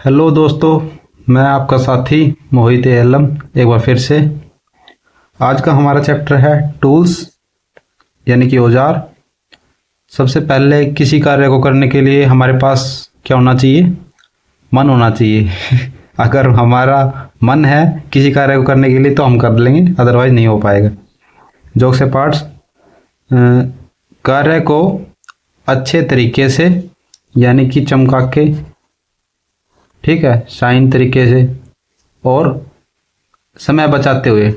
Hello दोस्तों, मैं आपका साथी मोहित एलम एक बार फिर से। आज का हमारा चैप्टर है टूल्स यानी कि औजार। सबसे पहले किसी कार्य को करने के लिए हमारे पास क्या होना चाहिए? मन होना चाहिए। अगर हमारा मन है किसी कार्य को करने के लिए तो हम कर लेंगे, अदरवाइज नहीं हो पाएगा। जोक से पार्ट्स, कार्य को अच्छे तरीके से यानी कि चमका के, ठीक है, शाइन तरीके से और समय बचाते हुए,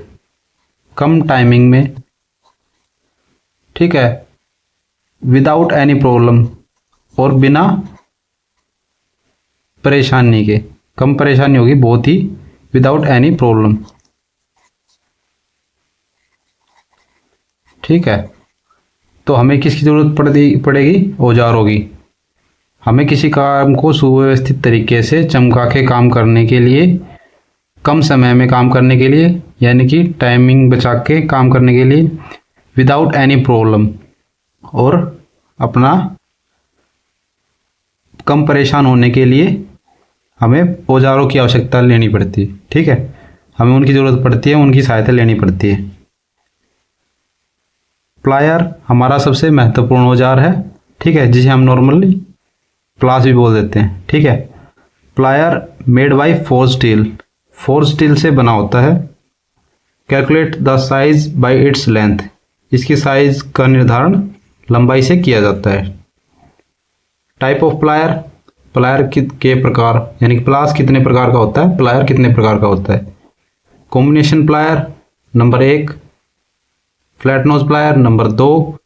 कम टाइमिंग में, ठीक है, विदाउट एनी प्रॉब्लम और बिना परेशानी के। कम परेशानी होगी बहुत ही, विदाउट एनी प्रॉब्लम, ठीक है। तो हमें किसकी जरूरत पड़ेगी? औजारों की। हमें किसी काम को सुव्यवस्थित तरीके से चमका के काम करने के लिए, कम समय में काम करने के लिए, यानी कि टाइमिंग बचा के काम करने के लिए, विदाउट एनी प्रॉब्लम और अपना कम परेशान होने के लिए हमें औजारों की आवश्यकता लेनी पड़ती है, ठीक है। हमें उनकी ज़रूरत पड़ती है, उनकी सहायता लेनी पड़ती है। प्लायर हमारा सबसे महत्वपूर्ण औजार है, ठीक है, जिसे हम नॉर्मली प्लास भी बोल देते हैं, ठीक है। Plier made by forge steel से बना होता है। Calculate the size bye its length, इसकी साइज का निर्धारण लंबाई से किया जाता है। टाइप ऑफ प्लायर के प्रकार, यानी कि प्लास कितने प्रकार का होता है, प्लायर कितने प्रकार का होता है। Combination plier number 1, flat knows plier number 2,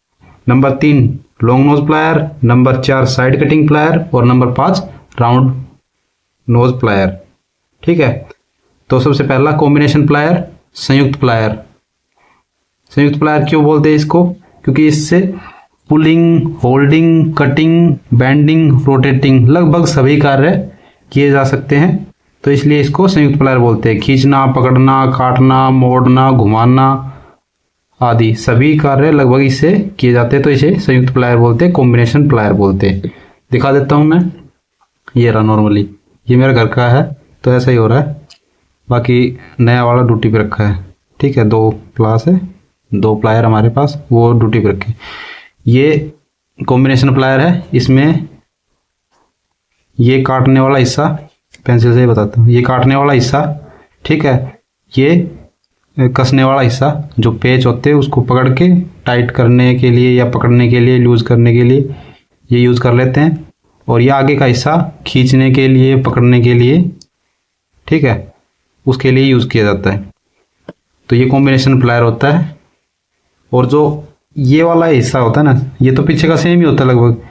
number 3 long nose plier, number 4 side cutting plier और नंबर 5 राउंड नोज प्लायर, ठीक है। तो सबसे पहला कॉम्बिनेशन प्लायर, संयुक्त प्लायर। संयुक्त प्लायर क्यों बोलते हैं इसको? क्योंकि इससे pulling, holding, cutting, bending, rotating लगभग सभी कार्य किए जा सकते हैं, तो इसलिए इसको संयुक्त प्लायर बोलते हैं। खींचना, पकड़ना, काटना, मोड़ना, घुमाना आदि सभी कार्य लगभग इससे किए जाते हैं, तो इसे संयुक्त प्लायर बोलते हैं, कॉम्बिनेशन प्लायर बोलते हैं। दिखा देता हूं मैं, ये रहा नॉर्मली, ये मेरा घर का है तो ऐसा ही हो रहा है। बाकी नया वाला ड्यूटी पे रखा है, ठीक है। 2 प्लास है, 2 प्लायर हमारे पास, वो ड्यूटी पे रखे। ये कॉम्बिनेशन प्लायर है, इसमें ये काटने वाला हिस्सा, पेंसिल से ही बताता हूँ, ये काटने वाला हिस्सा, ठीक है, ये कसने वाला हिस्सा, जो पेच होते हैं उसको पकड़ के टाइट करने के लिए या पकड़ने के लिए, लूज करने के लिए ये यूज़ कर लेते हैं। और ये आगे का हिस्सा खींचने के लिए, पकड़ने के लिए, ठीक है, उसके लिए यूज़ किया जाता है। तो ये कॉम्बिनेशन प्लायर होता है। और जो ये वाला हिस्सा होता है ना, ये तो पीछे का सेम ही होता है लगभग।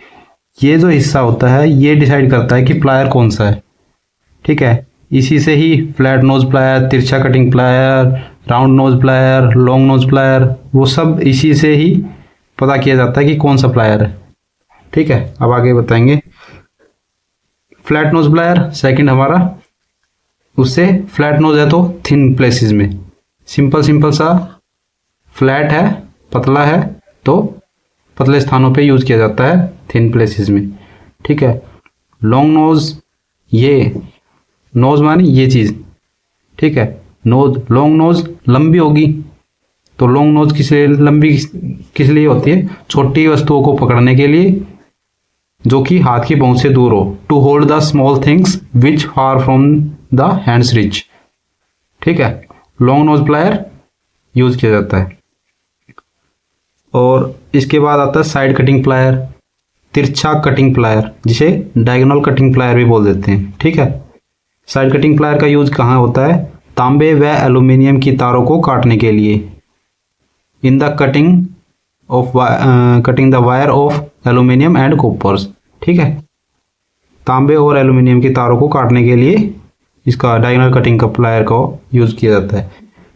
ये जो हिस्सा होता है ये डिसाइड करता है कि प्लायर कौन सा है, ठीक है। इसी से ही फ्लैट नोज प्लायर, तिरछा cutting plier, round knows plier, long nose plier, वो सब इसी से ही पता किया जाता है कि कौन सा प्लायर है, ठीक है। अब आगे बताएंगे। फ्लैट नोज प्लायर सेकंड हमारा, उससे फ्लैट नोज है तो थिन प्लेसेस में, सिंपल सा फ्लैट है, पतला है तो पतले स्थानों पे यूज किया जाता है, थिन प्लेसेस में, ठीक है। लॉन्ग नोज, ये नोज मानी ये चीज, ठीक है। नोज, लॉन्ग नोज लंबी होगी, तो लॉन्ग नोज किस लिए लंबी, किस लिए होती है? छोटी वस्तुओं को पकड़ने के लिए जो कि हाथ की पहुंच से दूर हो, to hold the small things which far from the hands reach, ठीक है। लॉन्ग नोज प्लायर यूज किया जाता है। और इसके बाद आता है साइड कटिंग प्लायर, तिरछा कटिंग प्लायर, जिसे डायगोनल कटिंग प्लायर भी बोल देते हैं, ठीक है। साइड कटिंग प्लायर का यूज कहाँ होता है? तांबे व एल्यूमिनियम की तारों को काटने के लिए, in the cutting the wire of aluminium and coppers, ठीक है। तांबे और एल्यूमिनियम की तारों को काटने के लिए इसका डायगोनल कटिंग का प्लायर को यूज किया जाता है।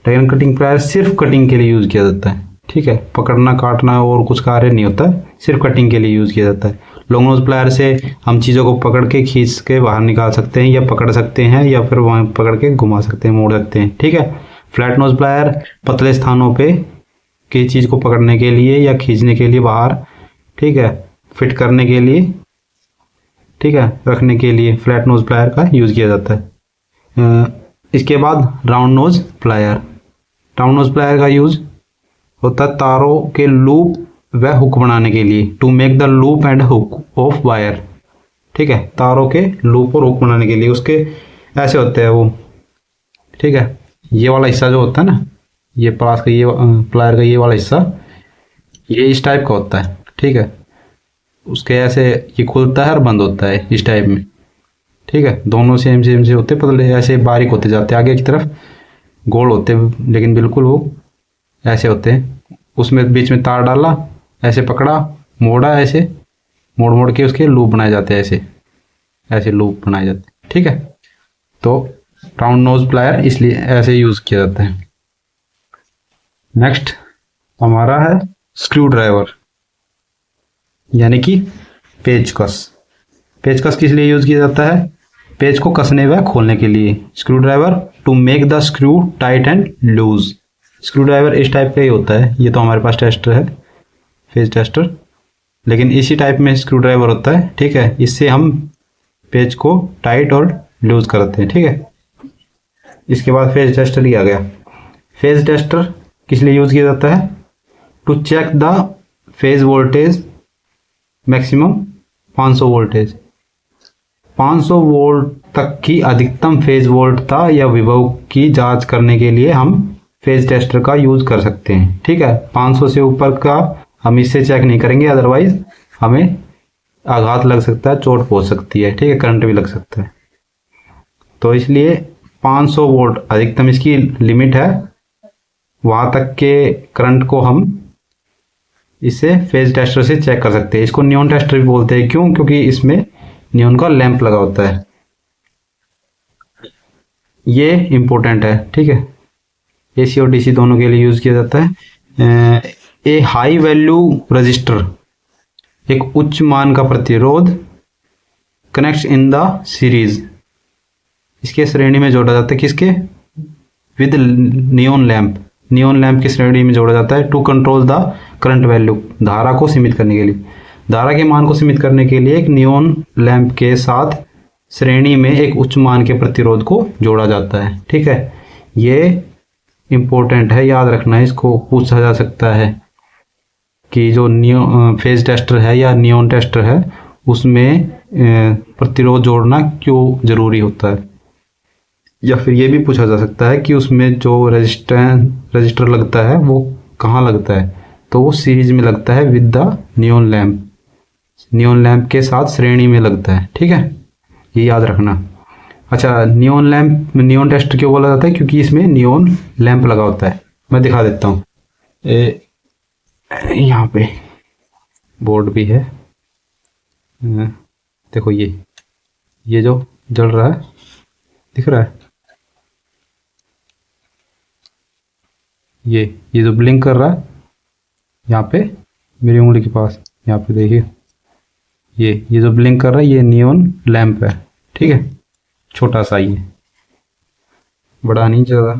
डायगोनल कटिंग प्लायर सिर्फ कटिंग के लिए यूज किया जाता है, ठीक है। पकड़ना, काटना और कुछ कार्य नहीं होता है, सिर्फ कटिंग के लिए यूज किया जाता है। लॉन्ग नोज प्लायर से हम चीज़ों को पकड़ के, खींच के बाहर निकाल सकते हैं, या पकड़ सकते हैं, या फिर वहाँ पकड़ के घुमा सकते हैं, मोड़ सकते हैं, ठीक है। फ्लैट नोज प्लायर पतले स्थानों पे किसी चीज़ को पकड़ने के लिए या खींचने के लिए बाहर, ठीक है, फिट करने के लिए, ठीक है, रखने के लिए फ्लैट नोज प्लायर का यूज़ किया जाता है। इसके बाद round knows plier. Round knows plier का यूज़ होता है तारों के लूप व हुक बनाने के लिए, to make the loop and hook of wire. ठीक है, तारों के लूप और हुक बनाने के लिए उसके ऐसे होते हैं वो। ठीक है, ये वाला हिस्सा जो होता है ना, ये प्लास का ये प्लायर का ये वाला हिस्सा, ये इस टाइप का होता है। ठीक है, उसके ऐसे ये खुलता है और बंद होता है इस टाइप में। ठीक है, दोनों सेम सेम से होते, पतले ऐसे बारीक होते जाते हैं, आगे की तरफ गोल होते हैं, लेकिन बिल्कुल वो ऐसे होते हैं। उसमें बीच में तार डाला, ऐसे पकड़ा, मोड़ा, ऐसे मोड़ मोड़ के उसके लूप बनाए जाते हैं, ऐसे ऐसे लूप बनाए जाते हैं। ठीक है, तो राउंड नोज प्लायर इसलिए ऐसे यूज किया जाता है। नेक्स्ट हमारा है स्क्रू ड्राइवर, यानी कि पेचकस। पेचकस किस लिए यूज किया जाता है? पेच को कसने व खोलने के लिए। Screwdriver to make the screw tight and loose. Screwdriver इस टाइप का ही होता है। ये तो हमारे पास टेस्टर है, फेज टेस्टर, लेकिन इसी टाइप में स्क्रू ड्राइवर होता है। ठीक है, इससे हम पेच को टाइट और लूज करते हैं। ठीक है, इसके बाद फेज टेस्टर ही आ गया। फेज टेस्टर किस लिए यूज किया जाता है? To check the phase voltage maximum 500 voltage. 500 volt तक की अधिकतम फेज वोल्टता या विभव की जांच करने के लिए हम फेज टेस्टर का यूज कर सकते हैं। ठीक है, 500 से ऊपर का हम इससे चेक नहीं करेंगे, अदरवाइज हमें आघात लग सकता है, चोट पहुंच सकती है। ठीक है, करंट भी लग सकता है। तो इसलिए 500 वोल्ट अधिकतम इसकी लिमिट है, वहां तक के करंट को हम इसे फेज टेस्टर से चेक कर सकते हैं। इसको नियॉन टेस्टर भी बोलते हैं। क्यों? क्योंकि इसमें नियॉन का लैंप लगा होता है। ये इंपॉर्टेंट है। ठीक है, एसी और डीसी दोनों के लिए यूज किया जाता है। ए हाई वैल्यू रजिस्टर, एक उच्च मान का प्रतिरोध, कनेक्ट इन द सीरीज, इसके श्रेणी में जोड़ा जाता है। किसके? With neon lamp. Neon lamp की श्रेणी में जोड़ा जाता है। To control the current value, धारा को सीमित करने के लिए। धारा के मान को सीमित करने के लिए एक नियॉन लैंप के साथ श्रेणी में एक उच्च मान के प्रतिरोध को जोड़ा जाता है। ठीक है, ये इंपॉर्टेंट है, याद रखना है। इसको पूछा जा सकता है कि जो फेज टेस्टर है या नियॉन टेस्टर है, उसमें प्रतिरोध जोड़ना क्यों जरूरी होता है। या फिर ये भी पूछा जा सकता है कि उसमें जो रजिस्टर लगता है वो कहाँ लगता है, तो वो सीरीज में लगता है with the neon lamp. Neon lamp के साथ श्रेणी में लगता है। ठीक है, ये याद रखना। अच्छा, नियॉन लैंप नियॉन टेस्टर क्यों बोला जाता है? क्योंकि इसमें नियॉन लैंप लगा होता है। मैं दिखा देता हूँ, यहाँ पे बोर्ड भी है। देखो, ये जो जल रहा है, दिख रहा है? ये जो ब्लिंक कर रहा है यहाँ पे मेरी उंगली के पास, यहाँ पे देखिए, ये जो ब्लिंक कर रहा है, ये नियॉन लैंप है। ठीक है, छोटा सा, ये बड़ा नहीं ज़्यादा।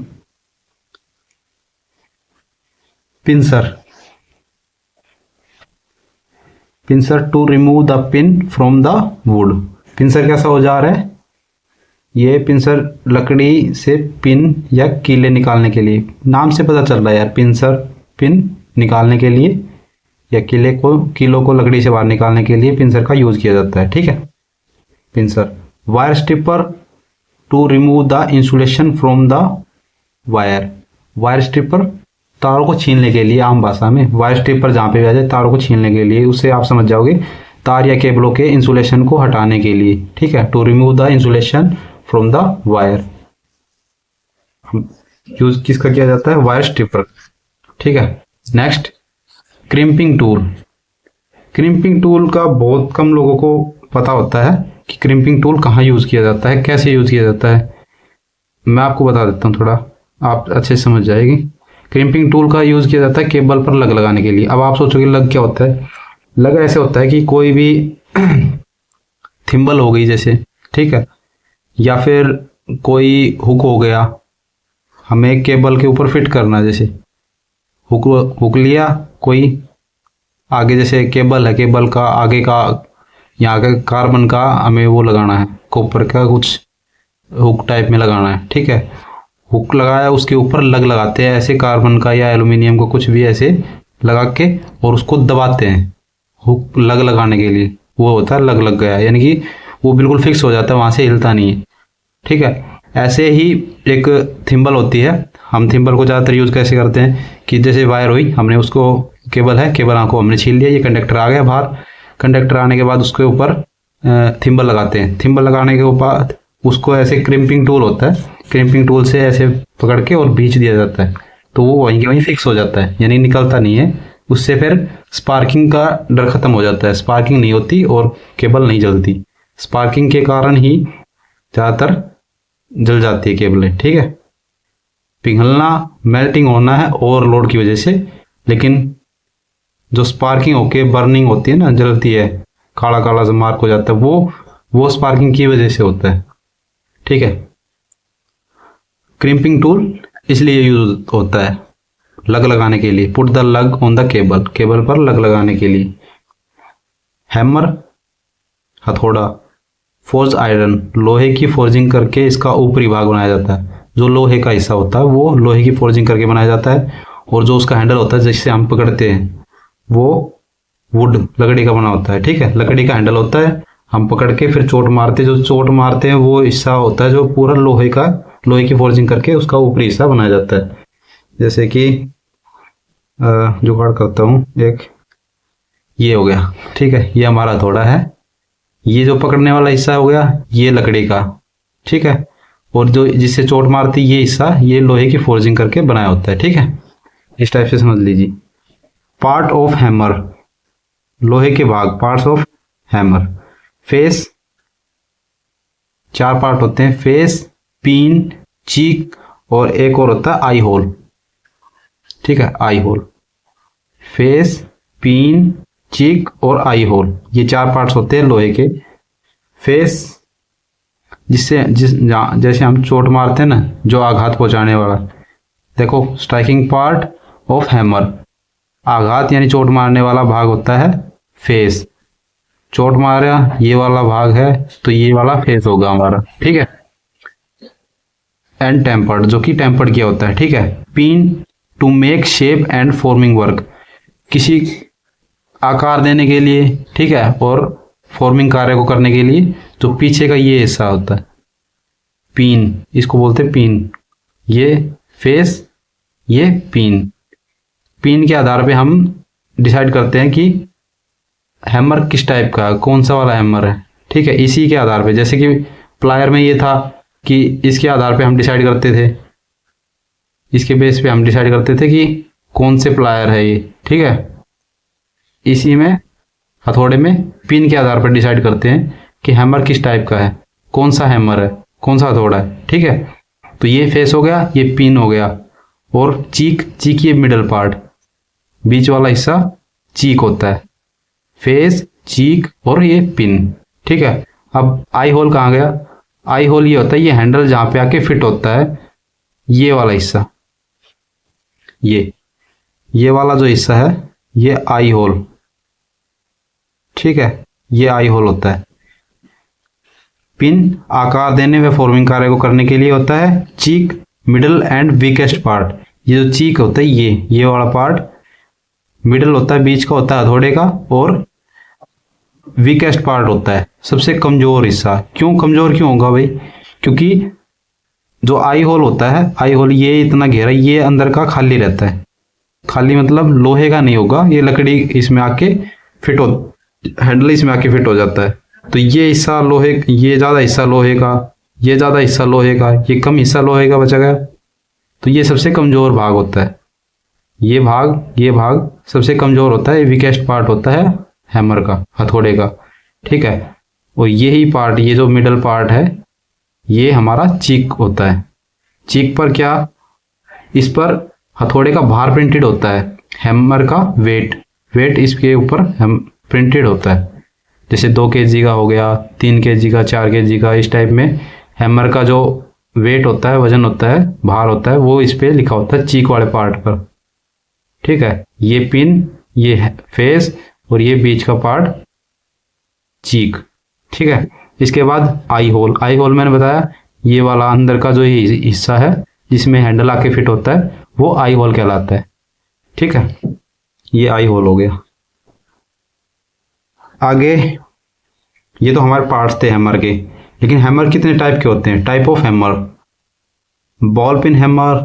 Pincer to remove the pin from the wood. Pincer कैसा औजार है? ये पिंसर लकड़ी से पिन या कीले निकालने के लिए, नाम से पता चल रहा है यार, पिंसर पिन निकालने के लिए या कीलों को लकड़ी से बाहर निकालने के लिए पिंसर का यूज किया जाता है। ठीक है, pincer. Wire stripper to remove the insulation from the wire. Wire stripper तारों को छीनने के लिए, आम भाषा में वायर स्ट्रिपर जहाँ पे भी आ जाए, तारों को छीनने के लिए, उससे आप समझ जाओगे तार या केबलों के इंसुलेशन को हटाने के लिए। ठीक है, to remove the insulation from the wire use किसका किया जाता है? Wire stripper. ठीक है, next crimping tool. Crimping tool का बहुत कम लोगों को पता होता है कि क्रिम्पिंग टूल कहाँ यूज किया जाता है, कैसे यूज किया जाता है। मैं आपको बता देता हूँ, थोड़ा आप अच्छे से समझ जाएगी। क्रिम्पिंग टूल का यूज किया जाता है केबल पर लग लगाने के लिए। अब आप सोचोगे लग क्या होता है? लग ऐसे होता है कि कोई भी थिम्बल हो गई जैसे, ठीक है, या फिर कोई हुक हो गया, हमें केबल के ऊपर फिट करना, जैसे हुक लिया कोई आगे, जैसे केबल है, केबल का आगे का यहाँ का कार्बन का हमें वो लगाना है, कॉपर का कुछ हुक टाइप में लगाना है, ठीक है। हुक लगाया, उसके ऊपर लग लगाते हैं ऐसे, कार्बन का या एल्युमिनियम को कुछ भी ऐसे लगा के, और उसको दबाते हैं हुक लग लगाने के लिए। वो होता है लग लग गया, यानी कि वो बिल्कुल फिक्स हो जाता है, वहां से हिलता नहीं है, ठीक है। ऐसे ही एक थिम्बल होती है। हम थिम्बल को ज़्यादातर यूज़ कैसे करते हैं कि जैसे वायर हुई, हमने उसको केबल है, केबल को हमने छील लिया, ये कंडक्टर आ गया बाहर, कंडक्टर आने के बाद उसके ऊपर थिम्बल लगाते हैं। थिम्बल लगाने के बाद उसको ऐसे क्रिम्पिंग टूल होता है, क्रिम्पिंग टूल से ऐसे पकड़ के और खींच दिया जाता है, तो वो वहीं के वहीं फिक्स हो जाता है, यानी निकलता नहीं है। उससे फिर स्पार्किंग का डर खत्म हो जाता है, स्पार्किंग नहीं होती और केबल नहीं जलती। स्पार्किंग के कारण ही ज़्यादातर जल जाती है केबलें, ठीक है। पिघलना, मेल्टिंग होना है ओवरलोड की वजह से, लेकिन जो स्पार्किंग होके बर्निंग होती है ना, जलती है, काला काला जो मार्क हो जाता है, वो स्पार्किंग की वजह से होता है, ठीक है। क्रिम्पिंग टूल इसलिए यूज होता है लग लगाने के लिए, पुट द लग ऑन द केबल, केबल पर लग लगाने के लिए। हैमर, हथौड़ा। फोर्ज आयरन, लोहे की फोर्जिंग करके इसका ऊपरी भाग बनाया जाता है। जो लोहे का हिस्सा होता है वो लोहे की फोर्जिंग करके बनाया जाता है, और जो उसका हैंडल होता है जिससे हम पकड़ते हैं वो वुड, लकड़ी का बना होता है, ठीक है। लकड़ी का हैंडल होता है, हम पकड़ के फिर चोट मारते, जो चोट मारते हैं वो हिस्सा होता है जो पूरा लोहे का, लोहे की फोर्जिंग करके उसका ऊपरी हिस्सा बनाया जाता है। जैसे कि जुगाड़ करता हूँ एक, ये हो गया, ठीक है, ये हमारा हथौड़ा है। ये जो पकड़ने वाला हिस्सा हो गया ये लकड़ी का, ठीक है, और जो जिससे चोट मारती ये हिस्सा ये लोहे की फोर्जिंग करके बनाया होता है, ठीक है। इस टाइप से समझ लीजिए। पार्ट ऑफ हैमर, लोहे के भाग, parts of hammer. Face, 4 part होते हैं, फेस, पिन, चीक और एक और होता है आई होल, ठीक है, आई होल। फेस, पिन, चीक और आई होल, ये 4 पार्ट्स होते हैं लोहे के। फेस, जैसे हम चोट मारते हैं ना, जो आघात पहुंचाने वाला, देखो स्ट्राइकिंग पार्ट ऑफ हैमर, आघात यानी चोट मारने वाला भाग होता है फेस। चोट मारा ये वाला भाग है तो ये वाला फेस होगा हमारा, ठीक है। एंड टेम्पर्ड, जो कि टेम्पर्ड किया होता है, ठीक है। Pin, to make shape and forming work, किसी आकार देने के लिए, ठीक है, और फॉर्मिंग कार्य को करने के लिए जो पीछे का ये हिस्सा होता है, पिन, इसको बोलते हैं पिन। ये फेस, ये पिन। पिन के आधार पे हम डिसाइड करते हैं कि हैमर किस टाइप का, कौन सा वाला हैमर है, ठीक है। इसी के आधार पे, जैसे कि प्लायर में ये था कि इसके आधार पे हम डिसाइड करते थे, इसके बेस पे हम डिसाइड करते थे कि कौन से प्लायर है ये, ठीक है। इसी में हथौड़े में पिन के आधार पर डिसाइड करते हैं कि हैमर किस टाइप का है, कौन सा हैमर है, कौन सा हथौड़ा है, ठीक है। तो ये फेस हो गया, ये पिन हो गया, और चीक, चीक ये मिडल पार्ट, बीच वाला हिस्सा चीक होता है। फेस, चीक और ये पिन, ठीक है। अब आई होल कहाँ गया? आई होल ये होता है, ये हैंडल जहां पे आके फिट होता है, ये वाला हिस्सा, ये वाला जो हिस्सा है ये आई होल, ठीक है, ये आई होल होता है। पिन आकार देने व फॉर्मिंग कार्य को करने के लिए होता है। चीक, मिडल एंड वीकेस्ट पार्ट, ये जो चीक होता है ये वाला पार्ट, मिडल होता है, बीच का होता है हथौड़े का, और वीकेस्ट पार्ट होता है सबसे कमजोर हिस्सा। क्यों कमजोर क्यों होगा भाई? क्योंकि जो आई होल होता है, आई होल ये इतना घेरा, ये अंदर का खाली रहता है, खाली मतलब लोहे का नहीं होगा, ये लकड़ी इसमें आके फिट हो, हैंडल इसमें आके फिट हो जाता है। तो ये हिस्सा लोहे, ये ज्यादा हिस्सा लोहे का, ये ज्यादा हिस्सा लोहे का, ये कम हिस्सा लोहे का बचा गया, तो ये सबसे कमजोर भाग होता है। ये भाग सबसे कमजोर होता है, वीकेस्ट पार्ट होता है हैमर का, हथौड़े का, ठीक है। और यही पार्ट, ये जो मिडल पार्ट है, ये हमारा चीक होता है। चीक पर क्या, इस पर हथौड़े का भार प्रिंटेड होता है, हैमर का वेट इसके ऊपर हम प्रिंटेड होता है। जैसे 2 kg का हो गया, 3 kg का, 4 kg का, इस टाइप में हैमर का जो वेट होता है, वजन होता है, भार होता है, वो इस पे लिखा होता है चीक वाले पार्ट पर, ठीक है। ये पिन, ये फेस और ये बीच का पार्ट चीक। ठीक है, इसके बाद आई होल। आई होल मैंने बताया ये वाला अंदर का जो हिस्सा है जिसमें हैंडल आके फिट होता है वो आई होल कहलाता है। ठीक है, ये आई होल हो गया। आगे ये तो हमारे पार्ट्स थे हैमर के, लेकिन हैमर कितने टाइप के होते हैं? Type of hammer, ball pin hammer,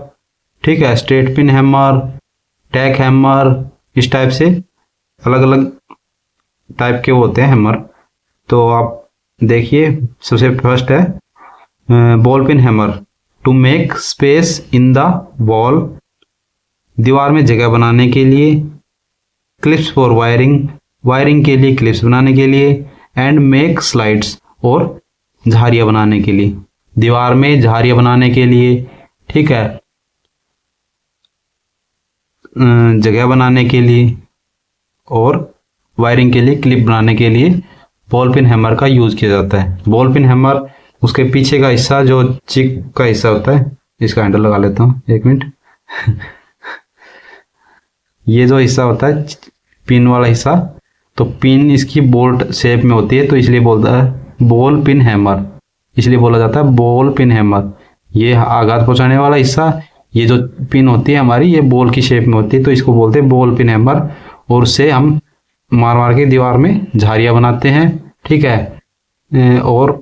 ठीक है, स्ट्रेट पिन हैमर, टैक हैमर, इस टाइप से अलग अलग टाइप के वो होते हैं हैमर। तो आप देखिए, सबसे फर्स्ट है ball pin hammer, to make space in the wall, दीवार में जगह बनाने के लिए, क्लिप्स फॉर वायरिंग, वायरिंग के लिए, क्लिप्स बनाने के लिए, एंड मेक स्लाइड्स, और झारियाँ बनाने के लिए, दीवार में झारियाँ बनाने के लिए, ठीक है, जगह बनाने के लिए और वायरिंग के लिए, क्लिप बनाने के लिए बॉल पिन हैमर का यूज किया जाता है। बॉल पिन हैमर, उसके पीछे का हिस्सा जो चिक का हिस्सा होता है, इसका हैंडल लगा लेता हूँ, एक मिनट। ये जो हिस्सा होता है पिन वाला हिस्सा, तो पिन इसकी बोल्ट शेप में होती है, तो इसलिए बोलता है बॉल पिन हैमर, इसलिए बोला जाता है बॉल पिन हैमर। ये आघात पहुंचाने वाला हिस्सा, ये जो पिन होती है हमारी, ये बॉल की शेप में होती है, तो इसको बोलते हैं बॉल पिन हैमर, और उससे हम मार मार के दीवार में झारियाँ बनाते हैं। ठीक है, और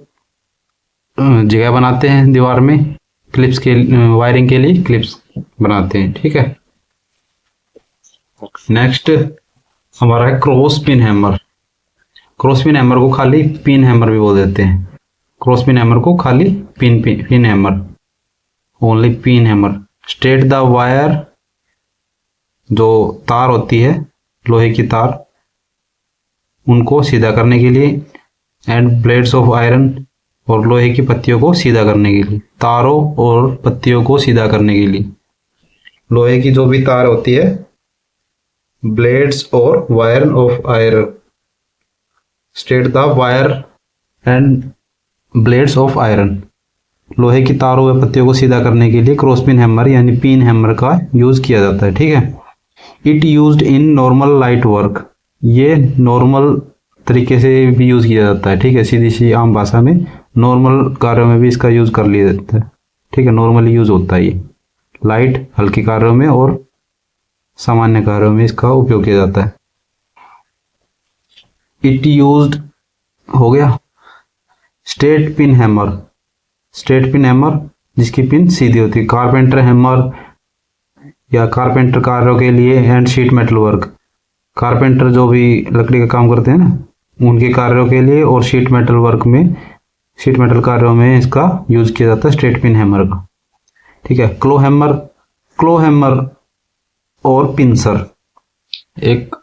जगह बनाते हैं दीवार में, क्लिप्स के वायरिंग के लिए क्लिप्स बनाते हैं। ठीक है, नेक्स्ट हमारा है cross pin hammer. Cross pin hammer को खाली पिन हैमर भी बोल देते हैं। क्रॉस पिन हैमर को खाली pin hammer, only pin hammer. Straight the wire, जो तार होती है लोहे की तार, उनको सीधा करने के लिए, एंड ब्लेड्स ऑफ आयरन, और लोहे की पत्तियों को सीधा करने के लिए, तारों और पत्तियों को सीधा करने के लिए। लोहे की जो भी तार होती है, ब्लेड्स और wire of iron, straight the wire and blades of iron, लोहे की तारों व पत्तियों को सीधा करने के लिए क्रॉस पिन हैमर यानी पिन हैमर का यूज किया जाता है। ठीक है, it used in normal light work, ये नॉर्मल तरीके से भी यूज किया जाता है। ठीक है, सीधी सी आम भाषा में नॉर्मल कार्यों में भी इसका यूज कर लिया जाता है। ठीक है, नॉर्मली यूज होता है ये लाइट हल्के कार्यों में और सामान्य कार्यों में इसका उपयोग किया जाता है। इट यूज्ड हो गया। Straight pin hammer, straight pin hammer जिसकी पिन सीधी होती है, कारपेंटर हैमर या कारपेंटर कार्यों के लिए, and sheet metal work, carpenter जो भी लकड़ी का काम करते हैं ना, उनके कार्यों के लिए, और शीट मेटल वर्क में, शीट मेटल कार्यों में इसका यूज किया जाता है स्ट्रेट पिन हैमर का। ठीक है, क्लो हैमर, क्लो हैमर और पिंसर, एक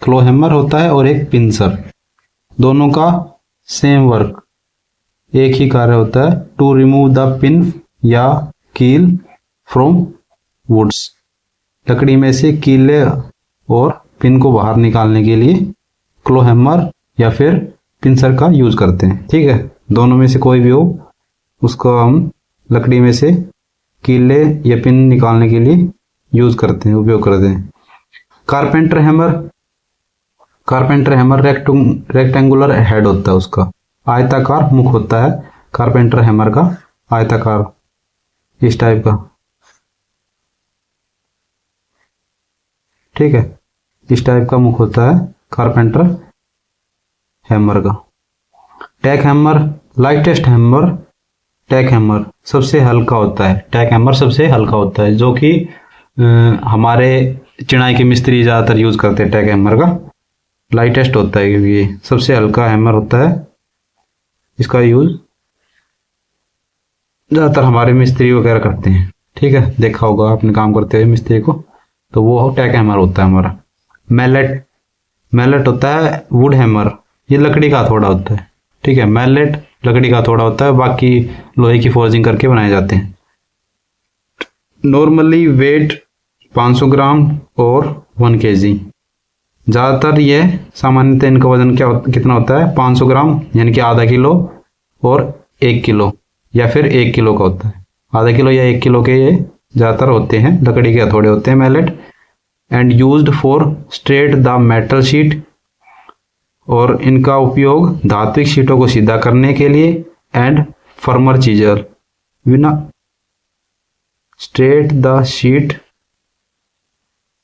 क्लो हैमर होता है और एक पिंसर, दोनों का सेम वर्क, एक ही कार्य होता है, टू रिमूव द पिन या कील फ्रॉम वुड्स, लकड़ी में से कीले और पिन को बाहर निकालने के लिए क्लो हैमर या फिर पिंसर का यूज करते हैं। ठीक है, दोनों में से कोई भी हो, उसको हम लकड़ी में से कीले या पिन निकालने के लिए यूज करते हैं, उपयोग करते हैं। Carpenter hammer, carpenter hammer rectangular head होता है, उसका आयताकार मुख होता है कारपेंटर हैमर का, आयताकार इस टाइप का। ठीक है, इस टाइप का मुख होता है कारपेंटर हैमर का। टैक हैमर, लाइटेस्ट हैमर, टैक हैमर सबसे हल्का होता है, टैक हैमर सबसे हल्का होता है, जो कि हमारे चिनाई के मिस्त्री ज़्यादातर यूज करते हैं टैक हैमर का, लाइटेस्ट होता है क्योंकि ये सबसे हल्का हैमर होता है। इसका यूज ज़्यादातर हमारे मिस्त्री वगैरह करते हैं। ठीक है, देखा होगा आपने काम करते हुए मिस्त्री को, तो वो टैक हैमर होता है हमारा। मैलेट, मैलेट होता है वुड हैमर, ये लकड़ी का हथौड़ा होता है। ठीक है, मैलेट लकड़ी का हथौड़ा होता है, बाकी लोहे की फोर्जिंग करके बनाए जाते हैं। नॉर्मली वेट 500 ग्राम और 1 kg, ज़्यादातर ये सामान्यतः इनका वजन कितना होता है 500 ग्राम यानी कि आधा किलो और 1 किलो या फिर 1 किलो का होता है। आधा किलो या 1 किलो के ये ज़्यादातर होते हैं, लकड़ी के हथौड़े होते हैं mallet. And used for straight the metal sheet, और इनका उपयोग धात्विक शीटों को सीधा करने के लिए एंड फर्मर चीजर विना straight the sheet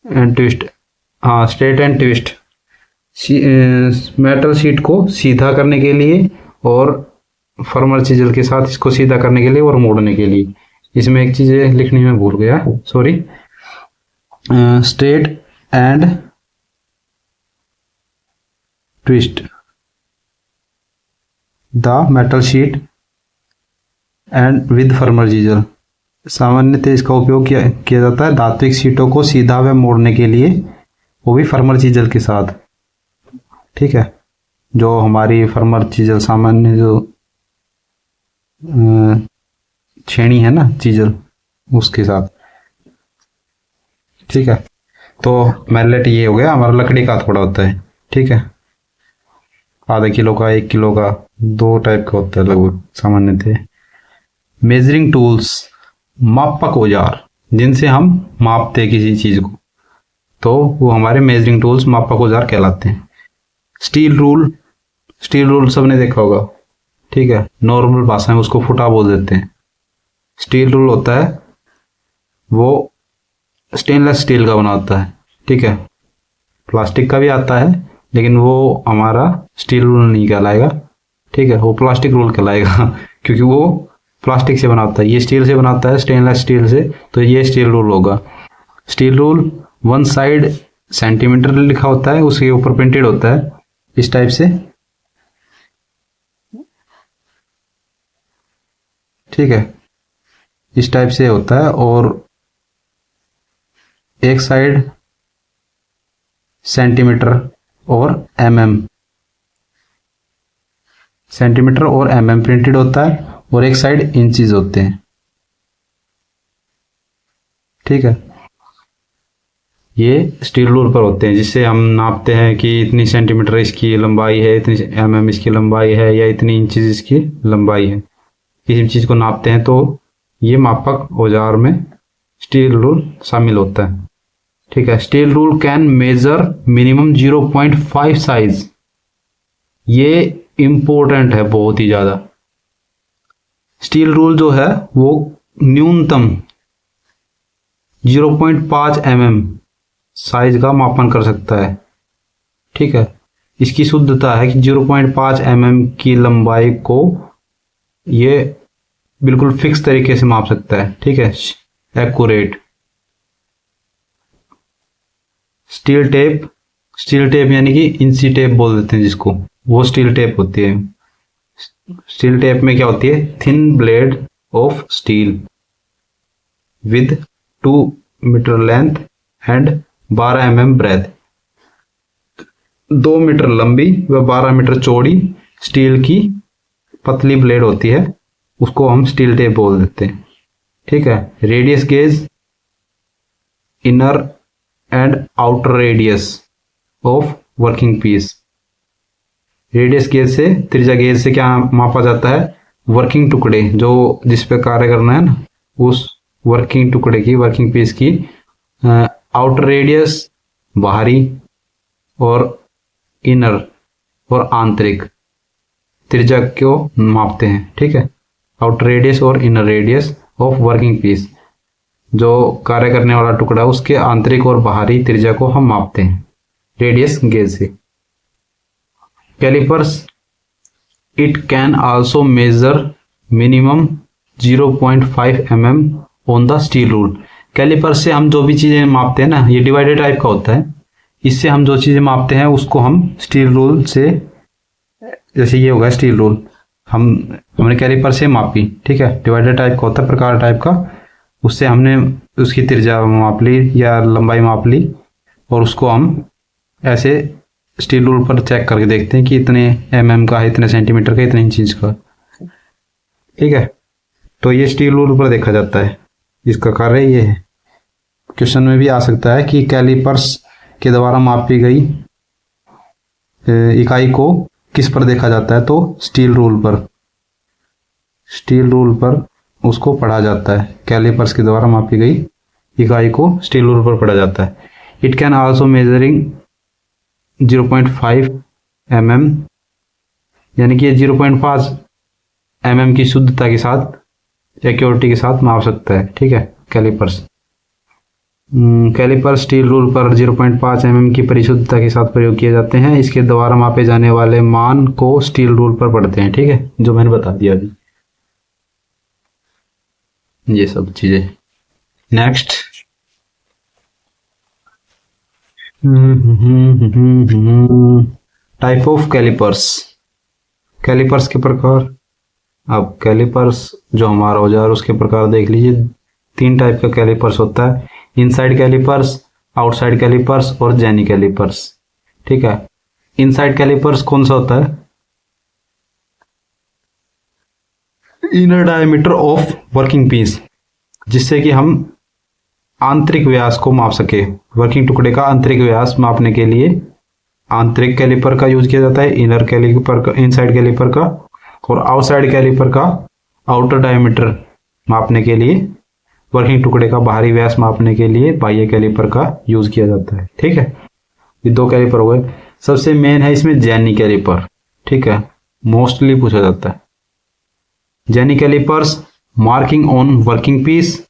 and twist. हाँ, straight and twist, metal sheet को सीधा करने के लिए और फर्मर चीजर के साथ इसको सीधा करने के लिए और मोड़ने के लिए। इसमें एक चीज लिखनी में भूल गया, sorry. Straight and twist the metal sheet and with firmer chisel. सामान्यतः इसका उपयोग किया जाता है धात्विक शीटों को सीधा व मोड़ने के लिए, वो भी फर्मर चीजर के साथ। ठीक है, जो हमारी फर्मर चीजर सामान्य जो छेनी है ना चीजर, उसके साथ। ठीक है, तो मैलेट ये हो गया हमारा लकड़ी का हथौड़ा होता है। ठीक है, आधा किलो का, 1 किलो का, 2 टाइप का होता है लगभग सामान्यतः। मेजरिंग टूल्स, मापक औजार जिनसे हम मापते हैं किसी चीज को, तो वो हमारे मेजरिंग टूल्स मापक औजार कहलाते हैं। स्टील रूल, स्टील रूल सबने देखा होगा। ठीक है, नॉर्मल भाषा में उसको फुटा बोल देते हैं। स्टील रूल होता है वो स्टेनलेस स्टील का बना होता है। ठीक है, प्लास्टिक का भी आता है लेकिन वो हमारा स्टील रूल नहीं कहलाएगा। ठीक है, वो प्लास्टिक रूल कहलाएगा क्योंकि वो प्लास्टिक से बना होता है, ये स्टील से बनाता है, स्टेनलेस स्टील से, तो ये स्टील रूल होगा। स्टील रूल 1 साइड सेंटीमीटर लिखा होता है, उसके ऊपर प्रिंटेड होता है इस टाइप से। ठीक है, इस टाइप से होता है और एक साइड सेंटीमीटर और सेंटीमीटर और प्रिंटेड होता है और एक साइड इंचेस होते हैं। ठीक है, ये स्टील रूल पर होते हैं जिससे हम नापते हैं कि इतनी सेंटीमीटर इसकी लंबाई है, इतनी इसकी लंबाई है, या इतनी इंचेस इसकी लंबाई है। किसी चीज को नापते हैं तो ये मापक औजार में स्टील रूल शामिल होता है। ठीक है, steel rule can measure minimum 0.5 size. ये इंपॉर्टेंट है बहुत ही ज्यादा। स्टील रूल जो है वो न्यूनतम 0.5 mm साइज का मापन कर सकता है। ठीक है, इसकी शुद्धता है कि 0.5 mm की लंबाई को ये बिल्कुल फिक्स तरीके से माप सकता है। ठीक है, एक्यूरेट। स्टील टेप यानी कि इंची टेप बोल देते हैं जिसको, वो स्टील टेप होती है। स्टील टेप में क्या होती है? Thin blade of steel with 2 metre length and 12 mm breadth. 2 metre लंबी व 12 मीटर चौड़ी स्टील की पतली ब्लेड होती है, उसको हम स्टील टेप बोल देते हैं। ठीक है, radius gauge, inner and outer radius of working piece. Radius gauge से, त्रिज्या गेज से क्या मापा जाता है? वर्किंग टुकड़े जो जिस पे कार्य करना है ना, उस वर्किंग टुकड़े की, वर्किंग पीस की आउटर रेडियस बाहरी और इनर और आंतरिक त्रिज्या को मापते हैं। ठीक है, आउटर रेडियस और inner radius of working piece, जो कार्य करने वाला टुकड़ा उसके आंतरिक और बाहरी त्रिज्या को हम मापते हैं रेडियस गेज से। Calipers, it can also measure minimum 0.5 mm on the steel rule. Caliper से हम जो भी चीजें मापते हैं ना, ये डिवाइडेड टाइप का होता है, इससे हम जो चीजें मापते हैं उसको हम स्टील रूल से, जैसे ये होगा स्टील रूल, हमने कैलिपर से मापी। ठीक है, डिवाइडेड टाइप का होता है, प्रकार टाइप का, उससे हमने उसकी त्रिज्या माप ली या लंबाई माप ली और उसको हम ऐसे स्टील रूल पर चेक करके देखते हैं कि इतने mm का है, इतने सेंटीमीटर का, इतने इंच का। ठीक है, तो ये स्टील रूल पर देखा जाता है, इसका कार्य ये है। क्वेश्चन में भी आ सकता है कि कैलिपर्स के द्वारा मापी गई इकाई को किस पर देखा जाता है? तो स्टील रूल पर, स्टील रूल पर उसको पढ़ा जाता है। कैलिपर्स के द्वारा मापी गई इकाई को स्टील रूल पर पढ़ा जाता है। It can also measuring 0.5 mm, यानी कि ये 0.5 mm की शुद्धता के साथ एक्यूरेटी के साथ माप सकता है। ठीक है, कैलिपर्स। कैलिपर स्टील रूल पर 0.5 mm की परिशुद्धता के साथ प्रयोग किए जाते हैं। इसके द्वारा मापे जाने वाले मान को स्टील रूल पर पढ़ते हैं। ठीक है, जो मैंने बता दिया अभी, ये सब चीजें। Next, type of calipers. Calipers के प्रकार। अब कैलिपर्स जो हमारा औजार उसके प्रकार देख लीजिए। 3 टाइप का कैलिपर्स होता है, इनसाइड कैलिपर्स, आउटसाइड कैलिपर्स और जेनी कैलिपर्स। ठीक है, इनसाइड कैलिपर्स कौन सा होता है? Inner diameter of working piece, जिससे कि हम आंतरिक व्यास को माप सके। वर्किंग टुकड़े का आंतरिक व्यास मापने के लिए आंतरिक कैलिपर का यूज किया जाता है, इनर कैलिपर का, इनसाइड कैलिपर का, और आउटसाइड कैलिपर का आउटर डायमीटर मापने के लिए, वर्किंग टुकड़े का बाहरी व्यास मापने के लिए बाह्य कैलिपर का यूज किया जाता है। ठीक है, ये 2 कैलिपर हो गए। सबसे मेन है इसमें जेनी कैलिपर। ठीक है, मोस्टली पूछा जाता है। Jenny calipers marking on working piece,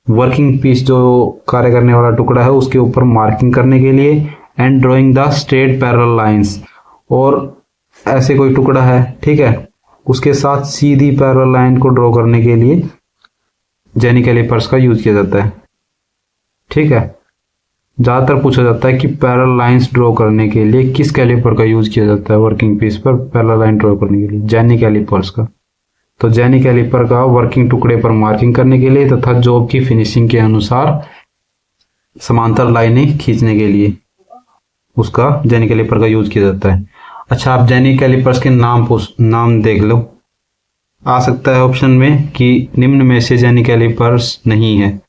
working piece जो कार्य करने वाला टुकड़ा है उसके ऊपर मार्किंग करने के लिए, and drawing the straight parallel lines, और ऐसे कोई टुकड़ा है, ठीक है, उसके साथ सीधी पैरेलल लाइन को ड्रॉ करने के लिए जेनी कैलिपर्स का यूज किया जाता है। ठीक है, ज्यादातर पूछा जाता है कि पैरेलल लाइंस ड्रॉ करने के लिए किस कैलिपर का यूज किया जाता है वर्किंग पीस पर पैरेलल लाइन ड्रॉ करने के लिए? जेनी कैलिपर्स का। तो जेनी कैलिपर का वर्किंग टुकड़े पर मार्किंग करने के लिए तथा जॉब की फिनिशिंग के अनुसार समांतर लाइनें खींचने के लिए उसका जेनी कैलिपर का यूज किया जाता है। अच्छा, आप जेनी कैलिपर्स के नाम देख लो। आ सकता है ऑप्शन में कि निम्न में से जेनी कैलिपर्स नहीं है,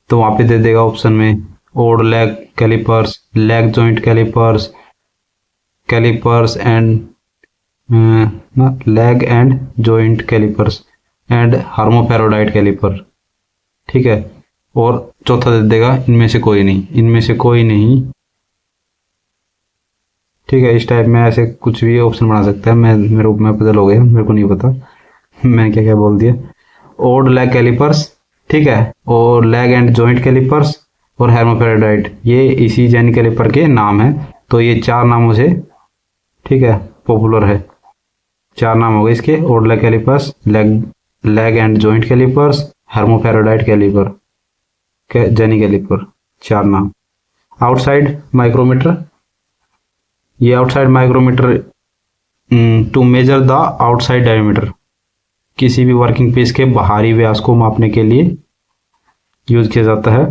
तो वहां पे दे देगा ऑप्शन में odd leg calipers, leg joint calipers, calipers and leg and joint calipers and hermaphrodite caliper. ठीक है, और चौथा दे देगा इनमें से कोई नहीं, इनमें से कोई नहीं। ठीक है, इस टाइप में ऐसे कुछ भी ऑप्शन बना सकता है। मेरे में बदल हो गया, मेरे को नहीं पता मैंने क्या क्या बोल दिया। ओड लेग कैलिपर्स, ठीक है, और लेग एंड जॉइंट कैलिपर्स और हार्मोपैरोडाइट, ये इसी जेनी कैलिपर के नाम है। तो ये 4 नामों से, ठीक है, पॉपुलर है। 4 नाम हो गए इसके, odd leg calipers, leg and joint calipers, hermaphrodite caliper, jenny caliper, 4 नाम। आउटसाइड माइक्रोमीटर, ये outside micrometer to measure the outside diameter, किसी भी वर्किंग पीस के बाहरी व्यास को मापने के लिए यूज किया जाता है।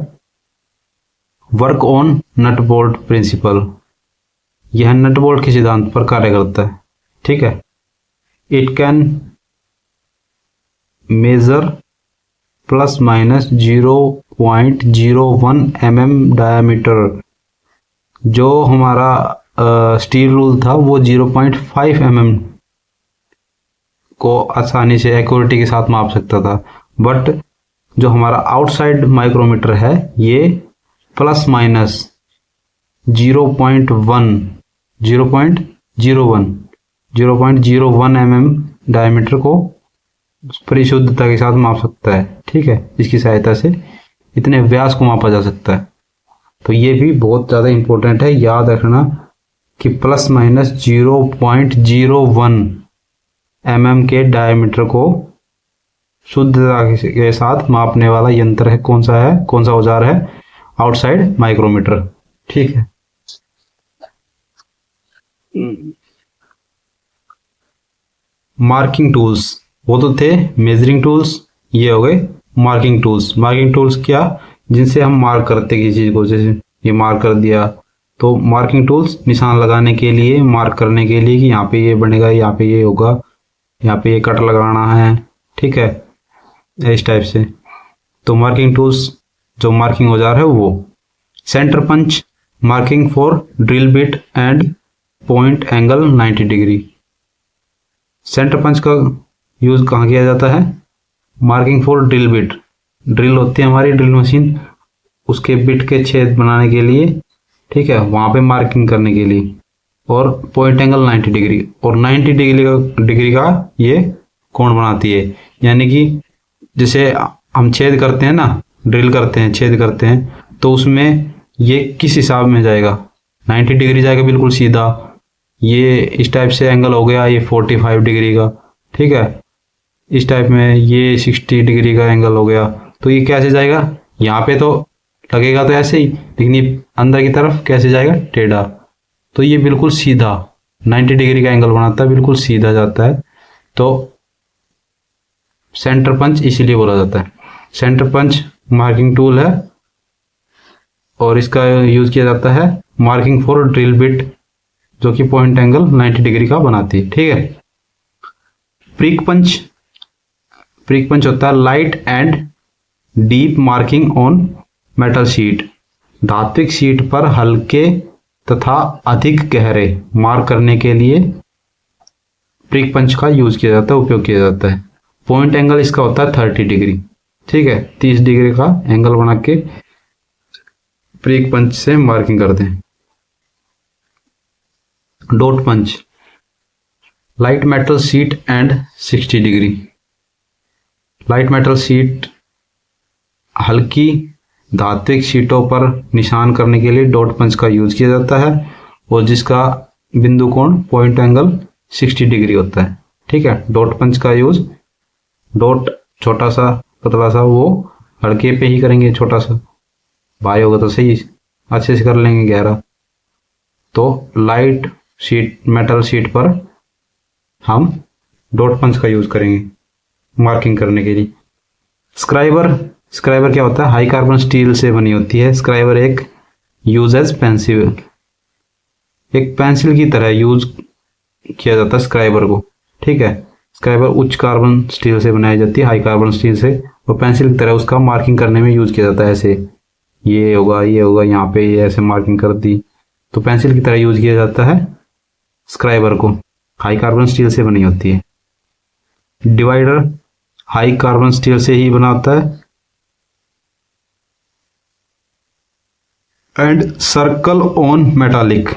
Work on nut bolt principle, यह नट बोल्ट के सिद्धांत पर कार्य करता है। ठीक है, it can measure plus minus 0.01 mm diameter. जो हमारा स्टील रूल था वो 0.5 mm को आसानी से एक्यूरेटी के साथ माप सकता था, बट जो हमारा आउटसाइड माइक्रोमीटर है ये प्लस माइनस 0.01 mm डायमीटर को परिशुद्धता के साथ माप सकता है। ठीक है, इसकी सहायता से इतने व्यास को मापा जा सकता है। तो ये भी बहुत ज़्यादा इंपॉर्टेंट है, याद रखना कि प्लस माइनस 0.01 mm के डायमीटर को शुद्धता के साथ मापने वाला यंत्र है, कौन सा औजार है? Outside micrometer. ठीक है, मार्किंग टूल्स, वो तो थे मेजरिंग टूल्स, ये हो गए मार्किंग टूल्स। मार्किंग टूल्स क्या? जिनसे हम मार्क करते किसी चीज को, जैसे ये मार्क कर दिया, तो मार्किंग टूल्स निशान लगाने के लिए, मार्क करने के लिए कि यहाँ पे ये बनेगा, यहाँ पे ये होगा, यहाँ पे ये कट लगाना है। ठीक है, इस टाइप से। तो मार्किंग टूल्स, जो मार्किंग औजार है वो centre punch, marking for drill bit and point angle 90 degree. Centre punch का यूज कहाँ किया जाता है? Marking for drill bit, drill होती है हमारी ड्रिल मशीन, उसके बिट के छेद बनाने के लिए, ठीक है, वहां पे मार्किंग करने के लिए। और पॉइंट एंगल 90 डिग्री, और 90 डिग्री का ये कोण बनाती है। यानी कि जैसे हम छेद करते हैं ना, ड्रिल करते हैं, छेद करते हैं, तो उसमें ये किस हिसाब में जाएगा, 90 डिग्री जाएगा बिल्कुल सीधा। ये इस टाइप से एंगल हो गया, ये 45 डिग्री का, ठीक है। इस टाइप में ये 60 डिग्री का एंगल हो गया, तो ये कैसे जाएगा, यहाँ पे तो लगेगा तो ऐसे ही, लेकिन ये अंदर की तरफ कैसे जाएगा, टेढ़ा। तो ये बिल्कुल सीधा 90 डिग्री का एंगल बनाता है, बिल्कुल सीधा जाता है। तो सेंटर पंच इसीलिए बोला जाता है। सेंटर पंच मार्किंग टूल है और इसका यूज किया जाता है मार्किंग फॉर ड्रिल बिट, जो कि पॉइंट एंगल 90 डिग्री का बनाती है, ठीक है। प्रिक पंच, प्रिक पंच होता है light and deep marking on metal sheet. धात्विक शीट पर हल्के तथा अधिक गहरे मार्क करने के लिए प्रिक पंच का यूज किया जाता है, उपयोग किया जाता है। पॉइंट एंगल इसका होता है 30 डिग्री, ठीक है। 30 डिग्री का एंगल बना के प्रिक पंच से मार्किंग करते हैं। Dot punch, light metal sheet and 60 degree. Light metal sheet, हल्की धात्विक शीटों पर निशान करने के लिए डॉट पंच का यूज किया जाता है, और जिसका बिंदु कोण पॉइंट एंगल 60 डिग्री होता है, ठीक है। डॉट पंच का यूज, डॉट छोटा सा पतला सा, वो हल्के पे ही करेंगे, छोटा सा भाई होगा तो सही अच्छे से कर लेंगे गहरा। तो लाइट शीट, मेटल शीट पर हम डॉट पंच का यूज करेंगे मार्किंग करने के लिए। स्क्राइबर, स्क्राइबर क्या होता है, हाई कार्बन स्टील से बनी होती है। स्क्राइबर एक यूज एज पेंसिल, एक पेंसिल की तरह यूज किया जाता है स्क्राइबर को, ठीक है। स्क्राइबर उच्च कार्बन स्टील से बनाई जाती है, हाई कार्बन स्टील से, और पेंसिल की तरह उसका मार्किंग करने में यूज किया जाता है। ऐसे ये होगा, ये होगा, यहाँ पे ये ऐसे मार्किंग कर दी, तो पेंसिल की तरह यूज किया जाता है स्क्राइबर को। हाई कार्बन स्टील से बनी होती है। डिवाइडर हाई कार्बन स्टील से ही बना होता है। एंड सर्कल ऑन मेटालिक,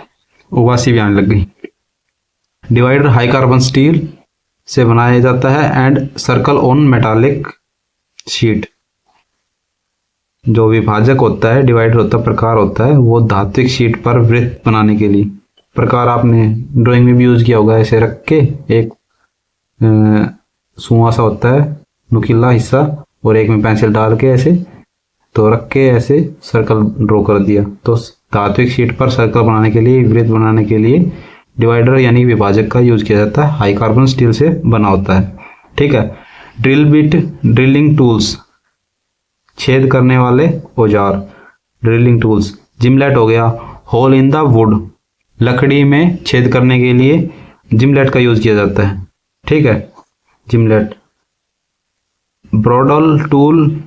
उबासी भी आने लग गई। डिवाइडर हाई कार्बन स्टील से बनाया जाता है and circle on metallic sheet. जो विभाजक होता है, डिवाइडर होता है, प्रकार होता है, वो धात्विक शीट पर वृत्त बनाने के लिए। प्रकार आपने ड्राइंग में भी यूज किया होगा, ऐसे रख के एक सुआ सा होता है नुकीला हिस्सा, और एक में पेंसिल डाल के ऐसे तो रख के ऐसे सर्कल ड्रॉ कर दिया। तो धात्विक शीट पर सर्कल बनाने के लिए, वृत्त बनाने के लिए डिवाइडर यानी विभाजक का यूज किया जाता है। हाई कार्बन स्टील से बना होता है, ठीक है। ड्रिल बिट, ड्रिलिंग टूल्स, छेद करने वाले औजार, ड्रिलिंग टूल्स। जिमलेट हो गया, होल इन द वुड, लकड़ी में छेद करने के लिए जिमलेट का यूज किया जाता है, ठीक है, जिमलेट। ब्रोडल टूल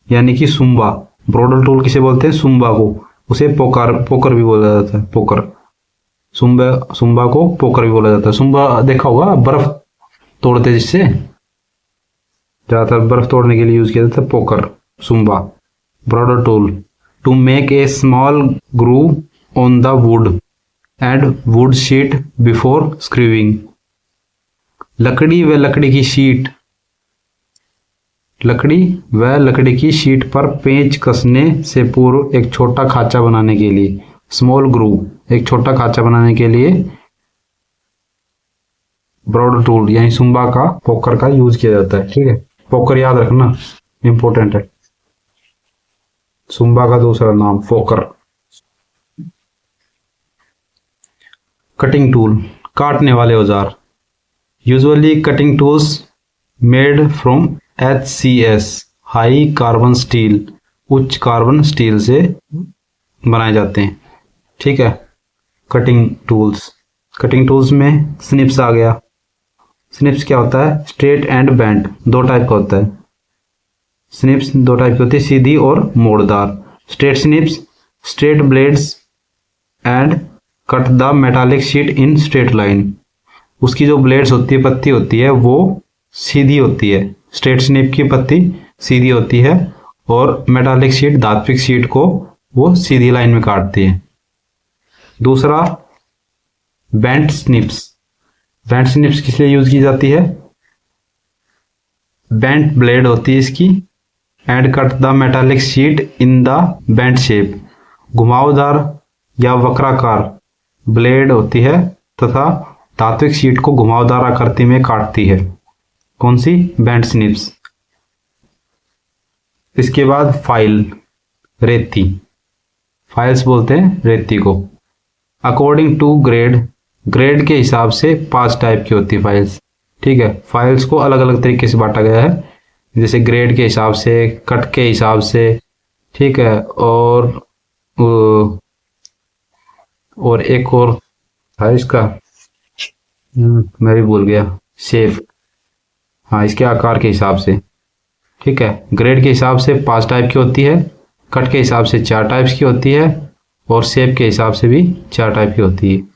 यानी कि सुम्बा, ब्रोडल टूल किसे बोलते हैं, सुम्बा को, उसे पोकर, पोकर भी बोला जाता है, पोकर। सुम्बा को पोकर भी बोला जाता है। सुम्बा देखा होगा, बर्फ तोड़ते जिससे, ज्यादातर बर्फ तोड़ने के लिए यूज किया जाता है पोकर, सुम्बा। Bradawl tool, to make a small groove on the wood and wood sheet before screwing. लकड़ी व लकड़ी की शीट, लकड़ी व लकड़ी की शीट पर पेंच कसने से पूर्व एक छोटा खांचा बनाने के लिए, स्मॉल ग्रूव, एक छोटा खांचा बनाने के लिए ब्रोडल टूल यानी सुम्बा का, पोकर का यूज किया जाता है, ठीक है। पोकर याद रखना, इंपॉर्टेंट है। सुम्बा का दूसरा नाम पोकर। कटिंग टूल, काटने वाले औजार। Usually cutting tools made from HCS, high carbon steel, उच्च कार्बन स्टील से बनाए जाते हैं, ठीक है। कटिंग टूल्स, कटिंग टूल्स में स्निप्स आ गया। स्निप्स क्या होता है, स्ट्रेट एंड बेंट, दो टाइप का होता है। स्निप्स दो टाइप की होती है, सीधी और मोड़दार। Straight snips, straight blades and cut the metallic sheet in straight line. उसकी जो ब्लेड्स होती है, पत्ती होती है, वो सीधी होती है। स्ट्रेट स्निप की पत्ती सीधी होती है और मेटालिक शीट, धात्विक शीट को वो सीधी लाइन में काटती है। दूसरा बेंट स्निप्स। बेंट स्निप्स किस लिए यूज की जाती है? बेंट ब्लेड होती है इसकी, and cut the metallic sheet in the bent shape. घुमावदार या वक्राकार ब्लेड होती है तथा धात्विक शीट को घुमावदार आकृति में काटती है। कौन सी? Bent snips. इसके बाद फाइल, रेती। फाइल्स बोलते हैं रेती को। अकॉर्डिंग टू ग्रेड, ग्रेड के हिसाब से 5 टाइप की होती है फाइल्स। ठीक है, फाइल्स को अलग अलग तरीके से बांटा गया है, जैसे ग्रेड के हिसाब से, कट के हिसाब से, ठीक है, और एक और था इसका, मैं भी भूल गया, शेप। हाँ, इसके आकार के हिसाब से। ठीक है, ग्रेड के हिसाब से 5 टाइप की होती है, कट के हिसाब से 4 टाइप्स की होती है, और शेप के हिसाब से भी 4 टाइप की होती है।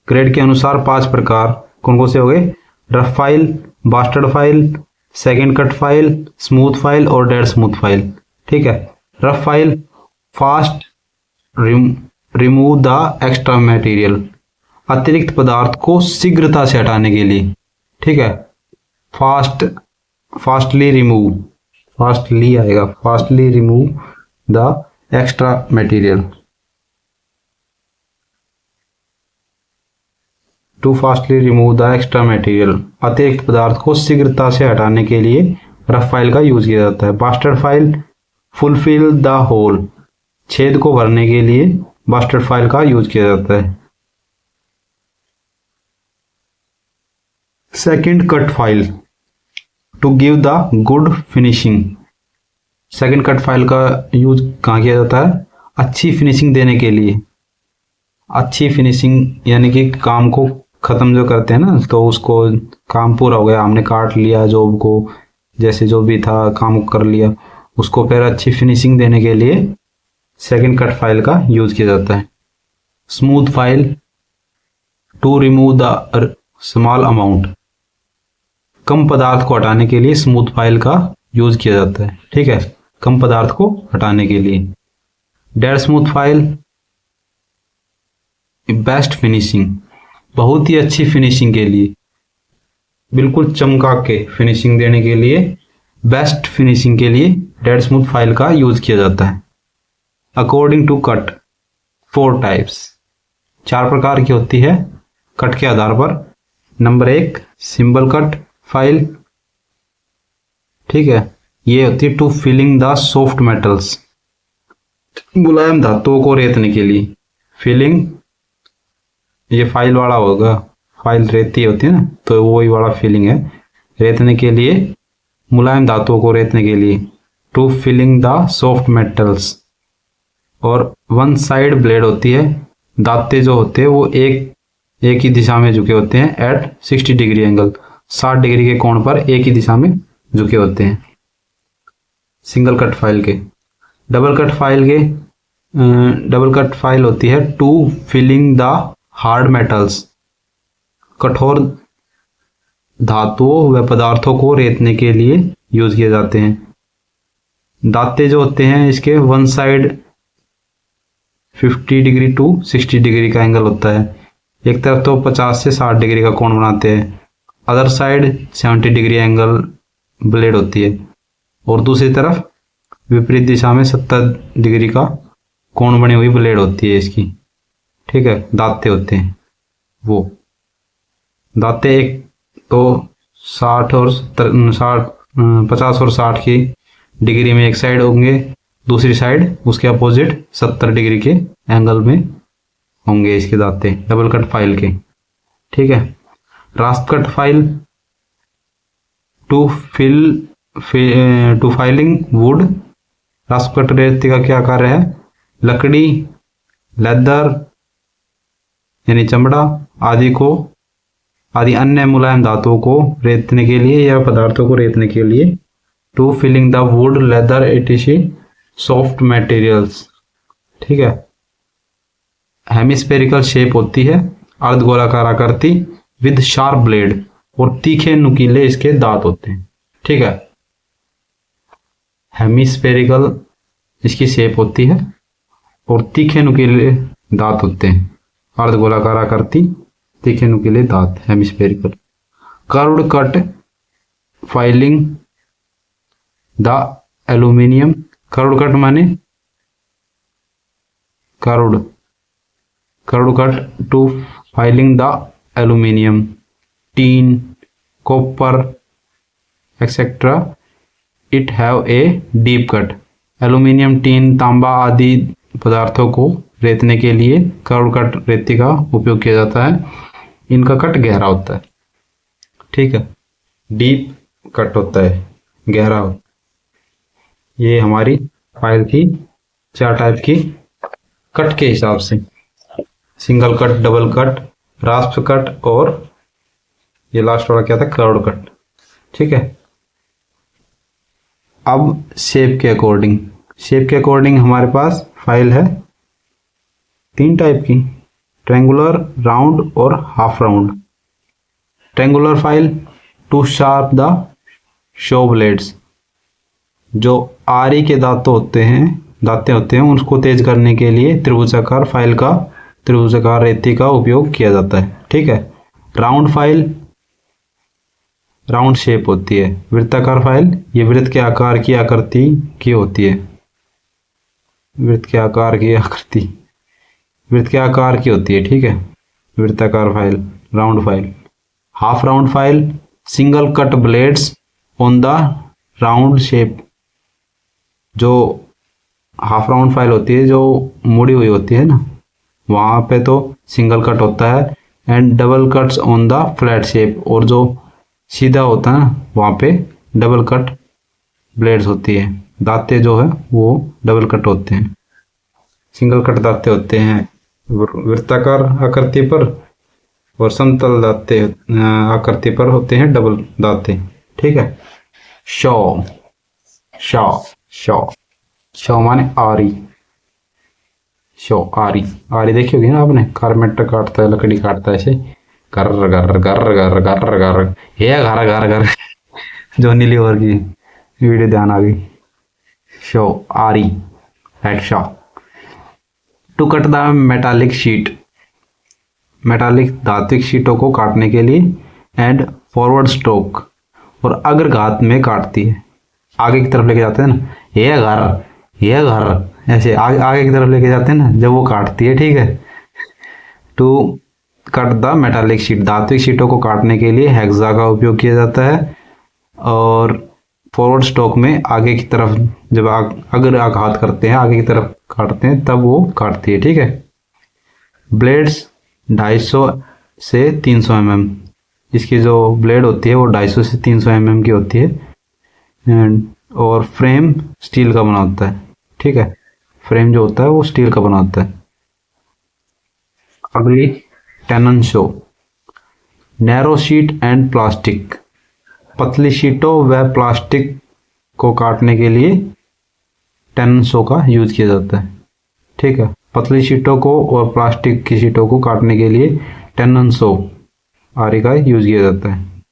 ग्रेड के अनुसार 5 प्रकार कौन कौन से हो गए? Rough file, bastard file, second cut file, smooth file और डेड स्मूथ फाइल। ठीक है, rough file, fast remove the extra material, अतिरिक्त पदार्थ को शीघ्रता से हटाने के लिए। ठीक है, fastly remove the extra material. To fastly remove the extra material, अतिरिक्त पदार्थ को शीघ्रता से हटाने के लिए रफ फाइल का यूज किया जाता है। Bastard file, fulfil the hole, छेद को भरने के लिए बास्टर्ड फाइल का यूज किया जाता है। Second cut file, to give the good finishing. Second cut file का यूज कहाँ किया जाता है? अच्छी फिनिशिंग देने के लिए। अच्छी फिनिशिंग यानी कि काम को खत्म जो करते हैं ना, तो उसको काम पूरा हो गया, हमने काट लिया जॉब को, जैसे जो भी था काम कर लिया, उसको फिर अच्छी फिनिशिंग देने के लिए सेकंड कट फाइल का यूज किया जाता है। Smooth file, to remove the small amount, कम पदार्थ को हटाने के लिए स्मूथ फाइल का यूज किया जाता है। ठीक है, कम पदार्थ को हटाने के लिए। Dead smooth file, best finishing, बहुत ही अच्छी फिनिशिंग के लिए, बिल्कुल चमका के फिनिशिंग देने के लिए, बेस्ट फिनिशिंग के लिए डेड स्मूथ फाइल का यूज किया जाता है। अकॉर्डिंग टू कट, 4 टाइप्स, 4 प्रकार की होती है कट के आधार पर। Number 1 single cut file. ठीक है, ये होती है to filling the soft metals, मुलायम धातुओं को रेतने के लिए। फिलिंग, ये फाइल वाला होगा, फाइल रेती होती है ना, तो वही वाला फिलिंग है, रेतने के लिए, मुलायम धातुओं को रेतने के लिए। To filling the soft metals. और 1 साइड ब्लेड होती है, दांते जो होते हैं वो एक ही दिशा में झुके होते हैं, एट 60 डिग्री एंगल, 60 डिग्री के कोण पर एक ही दिशा में झुके होते हैं। सिंगल कट फाइल के। डबल कट फाइल होती है to filling the hard metals, कठोर धातुओं व पदार्थों को रेतने के लिए यूज किए जाते हैं। दांते जो होते हैं इसके 1 साइड 50 डिग्री टू 60 डिग्री का एंगल होता है, एक तरफ तो 50 से 60 डिग्री का कोण बनाते हैं, other side 70 degree angle blade होती है, और दूसरी तरफ विपरीत दिशा में 70 डिग्री का कोण बनी हुई ब्लेड होती है इसकी। ठीक है, दांते होते हैं वो। दांते एक तो 50 और 60 की डिग्री में एक साइड होंगे, दूसरी साइड उसके अपोजिट 70 डिग्री के एंगल में होंगे इसके दांते, डबल कट फाइल के। ठीक है, rasp cut file, to filing wood. Rasp cut रेती का क्या कार्य है? लकड़ी, लेदर यानी चमड़ा आदि अन्य मुलायम धातुओं को रेतने के लिए या पदार्थों को रेतने के लिए। To filling the wood, leather etc soft materials. ठीक है, हेमिस्फेरिकल शेप होती है, अर्धगोलाकार आकृति, विद शार्प ब्लेड, और तीखे नुकीले इसके दांत होते हैं। ठीक है, हेमिस्फेरिकल इसकी शेप होती है और तीखे नुकीले दांत होते हैं, अर्ध गोलाकार आकृति, तीखे नुकीले दांत, hemispherical. Curved cut filing the aluminium, curved cut माने curved cut to filing the aluminium, tin, copper etcetera, it have a deep cut. Aluminium, tin, तांबा आदि पदार्थों को रेतने के लिए कर्व्ड कट रेती का उपयोग किया जाता है। इनका कट गहरा होता है, ठीक है, डीप कट होता है, गहरा होता है। ये हमारी फाइल की 4 टाइप की कट के हिसाब से, single cut, double cut, रास्प cut और ये लास्ट वाला क्या था, कर्व्ड कट, ठीक है। अब शेप के अकॉर्डिंग हमारे पास फाइल है 3 टाइप की, ट्रायंगुलर, राउंड और half round. Triangular file to sharp the saw blades, जो आरी के दांते होते हैं उसको तेज करने के लिए त्रिभुजाकार रेती का उपयोग किया जाता है, ठीक है। राउंड फाइल राउंड शेप होती है। वृत्ताकार फाइल ये वृत्त के आकार की आकृति की होती है, वृत्त के आकार की होती है, ठीक है, वृत्ताकार file, round file. Half round file single cut blades on the round shape, जो हाफ राउंड फाइल होती है जो मुड़ी हुई होती है ना, वहां पे तो सिंगल कट होता है। And double cuts on the flat shape, और जो सीधा होता है ना वहां पे डबल कट ब्लेड्स होती है, दांते जो है वो डबल कट होते हैं, सिंगल कट दांते होते हैं वृत्ताकार आकृति पर, और समतल दांते आकृति पर होते हैं डबल दांते, ठीक है। शॉ माने आरी, आरी देखी होगी ना आपने, कारपेंटर काटता है, लकड़ी काटता है ऐसे, घर घर घर घर घर घर ये घर घर घर जो नीली ओवर की वीडियो ध्यान आ गई। शो आरी at saw to cut the metallic sheet, metallic धात्विक शीटों को काटने के लिए। एंड फॉरवर्ड स्ट्रोक, और अग्रघात में काटती है, आगे की तरफ लेके जाते हैं ना, ये घर ऐसे आगे की तरफ लेके जाते हैं ना जब वो काटती है, ठीक है। To cut the metallic sheet, धात्विक शीटों को काटने के लिए हेक्सा का उपयोग किया जाता है। और फॉरवर्ड स्ट्रोक में आगे की तरफ जब अगर आघात करते हैं, आगे की तरफ काटते हैं, तब वो काटती है, ठीक है। ब्लेड्स 250 से 300 mm, इसकी जो ब्लेड होती है वो 250 से 300 mm की होती है। और फ्रेम स्टील का बना होता है, ठीक है, फ्रेम जो होता है वो स्टील का बना होता है। अगली tenon show, narrow sheet and plastic, पतली शीटों व प्लास्टिक को काटने के लिए टेनन शो का यूज किया जाता है, ठीक है। पतली शीटों को और प्लास्टिक की शीटों को काटने के लिए टेनन शो आरी का यूज किया जाता है।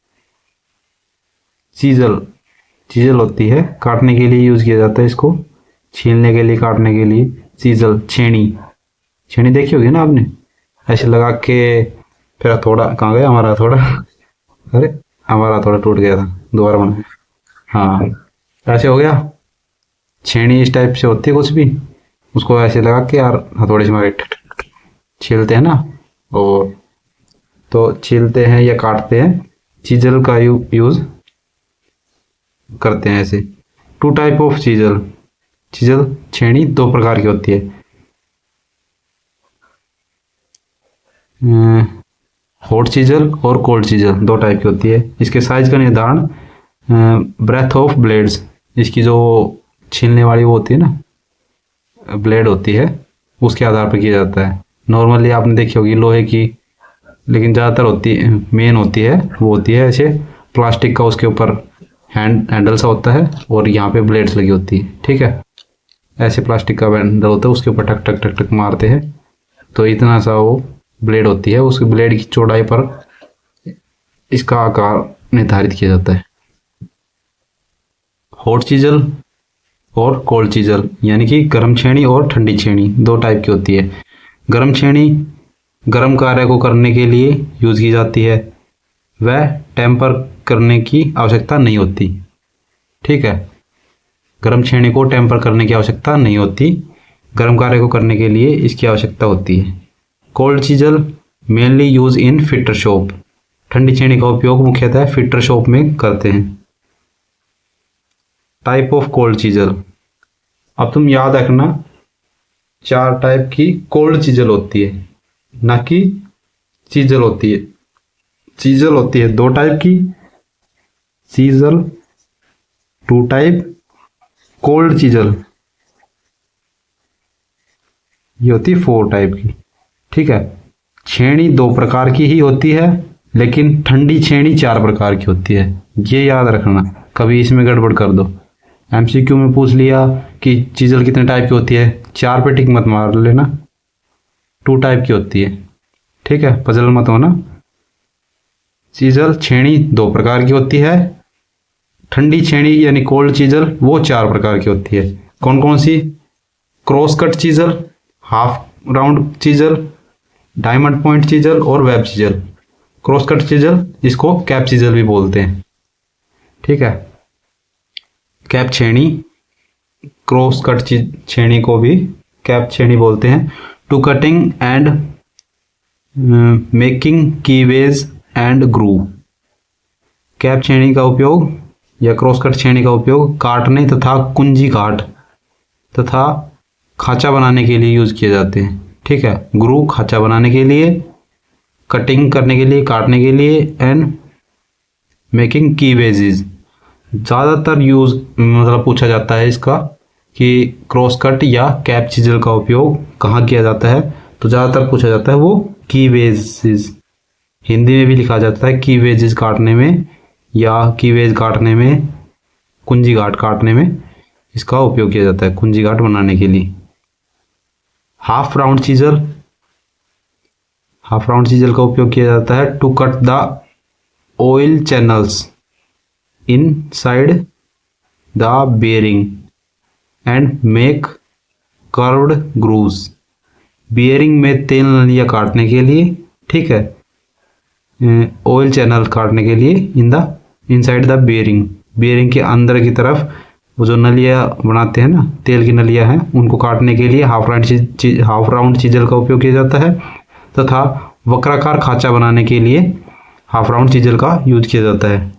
चीजल होती है, काटने के लिए यूज किया जाता है, इसको छीलने के लिए, काटने के लिए। चीजल, छेनी देखी होगी ना आपने, ऐसे लगा के फिर थोड़ा, कहाँ गया हमारा थोड़ा, अरे हमारा थोड़ा टूट गया था, दोबारा बना, हाँ ऐसे हो गया। छेनी इस टाइप से होती है, कुछ भी उसको ऐसे लगा के यार हथौड़े से मारे छीलते हैं ना, और तो छीलते हैं या काटते हैं, चीजल का यूज करते हैं ऐसे। 2 टाइप ऑफ चीजल छेनी 2 प्रकार की होती है, हॉट चीजल और कोल्ड चीजल 2 टाइप की होती है। इसके साइज का निर्धारण ब्रेथ ऑफ ब्लेड्स, इसकी जो छीलने वाली वो होती है ना ब्लेड होती है, उसके आधार पर किया जाता है। नॉर्मली आपने देखी होगी लोहे की, लेकिन ज़्यादातर मेन होती है वो होती है ऐसे प्लास्टिक का, उसके ऊपर हैंडल सा होता है और यहाँ पे ब्लेड्स लगी होती है, ठीक है। ऐसे प्लास्टिक का हैंडल होता है, उसके ऊपर टक टक टक टक मारते हैं तो इतना सा वो ब्लेड होती है, उस ब्लेड की चौड़ाई पर इसका आकार निर्धारित किया जाता है। हॉट चीजल और कोल्ड चीजल, यानी कि गर्म छेनी और ठंडी छेनी 2 टाइप की होती है। गर्म छेनी गर्म कार्य को करने के लिए यूज़ की जाती है, वह टेम्पर करने की आवश्यकता नहीं होती। ठीक है, गर्म छेनी को टेम्पर करने की आवश्यकता नहीं होती, गर्म कार्य को करने के लिए इसकी आवश्यकता होती है। Cold chisel mainly use in fitter shop, ठंडी छेनी का उपयोग मुख्यतः फिटर शॉप में करते हैं। टाइप ऑफ कोल्ड चीजल, अब तुम याद रखना 4 टाइप की कोल्ड चीजल होती है, ना कि चीजल होती है। चीजल होती है 2 टाइप की, चीजल 2 टाइप, कोल्ड चीजल ये होती है 4 टाइप की। ठीक है, छेनी 2 प्रकार की ही होती है, लेकिन ठंडी छेनी 4 प्रकार की होती है, ये याद रखना, कभी इसमें गड़बड़ कर दो। एमसीक्यू में पूछ लिया कि चीजल कितने टाइप की होती है, 4 पे टिक मत मार लेना, 2 टाइप की होती है। ठीक है, पजल मत होना। चीजल छेनी 2 प्रकार की होती है, ठंडी छेनी यानी कोल्ड चीजल वो 4 प्रकार की होती है। कौन कौन सी? Cross cut chisel, half round chisel, diamond point chisel और web chisel. Cross cut chisel जिसको कैप चीजल भी बोलते हैं। ठीक है, कैप छेनी, क्रॉस कट छेनी को भी कैप छेनी बोलते हैं। To cutting and making keyways and groove, cap छेनी का उपयोग या क्रॉस कट छेनी का उपयोग काटने तथा कुंजी काट तथा खांचा बनाने के लिए यूज किए जाते हैं। ठीक है, ग्रूव खांचा बनाने के लिए, कटिंग करने के लिए, काटने के लिए, एंड मेकिंग कीवेजेस। ज़्यादातर यूज मतलब पूछा जाता है इसका कि क्रॉस कट या कैप चीजल का उपयोग कहाँ किया जाता है, तो ज़्यादातर पूछा जाता है वो कीवेजेस। हिंदी में भी लिखा जाता है कीवेजेस काटने में या कीवेज काटने में, कुंजी गांठ काटने में इसका उपयोग किया जाता है, कुंजी गांठ बनाने के लिए। Half round chisel, half round chisel का उपयोग किया जाता है to cut the oil channels inside the bearing and make curved grooves, bearing में तेल नलियाँ काटने के लिए। ठीक है, ऑयल चैनल काटने के लिए इनसाइड द बियरिंग, बियरिंग के अंदर की तरफ वो जो नलियाँ बनाते हैं ना, तेल की नलियाँ हैं, उनको काटने के लिए हाफ राउंड चीजल का उपयोग किया जाता है। तथा वक्राकार खांचा बनाने के लिए हाफ राउंड चीजल का यूज किया जाता है।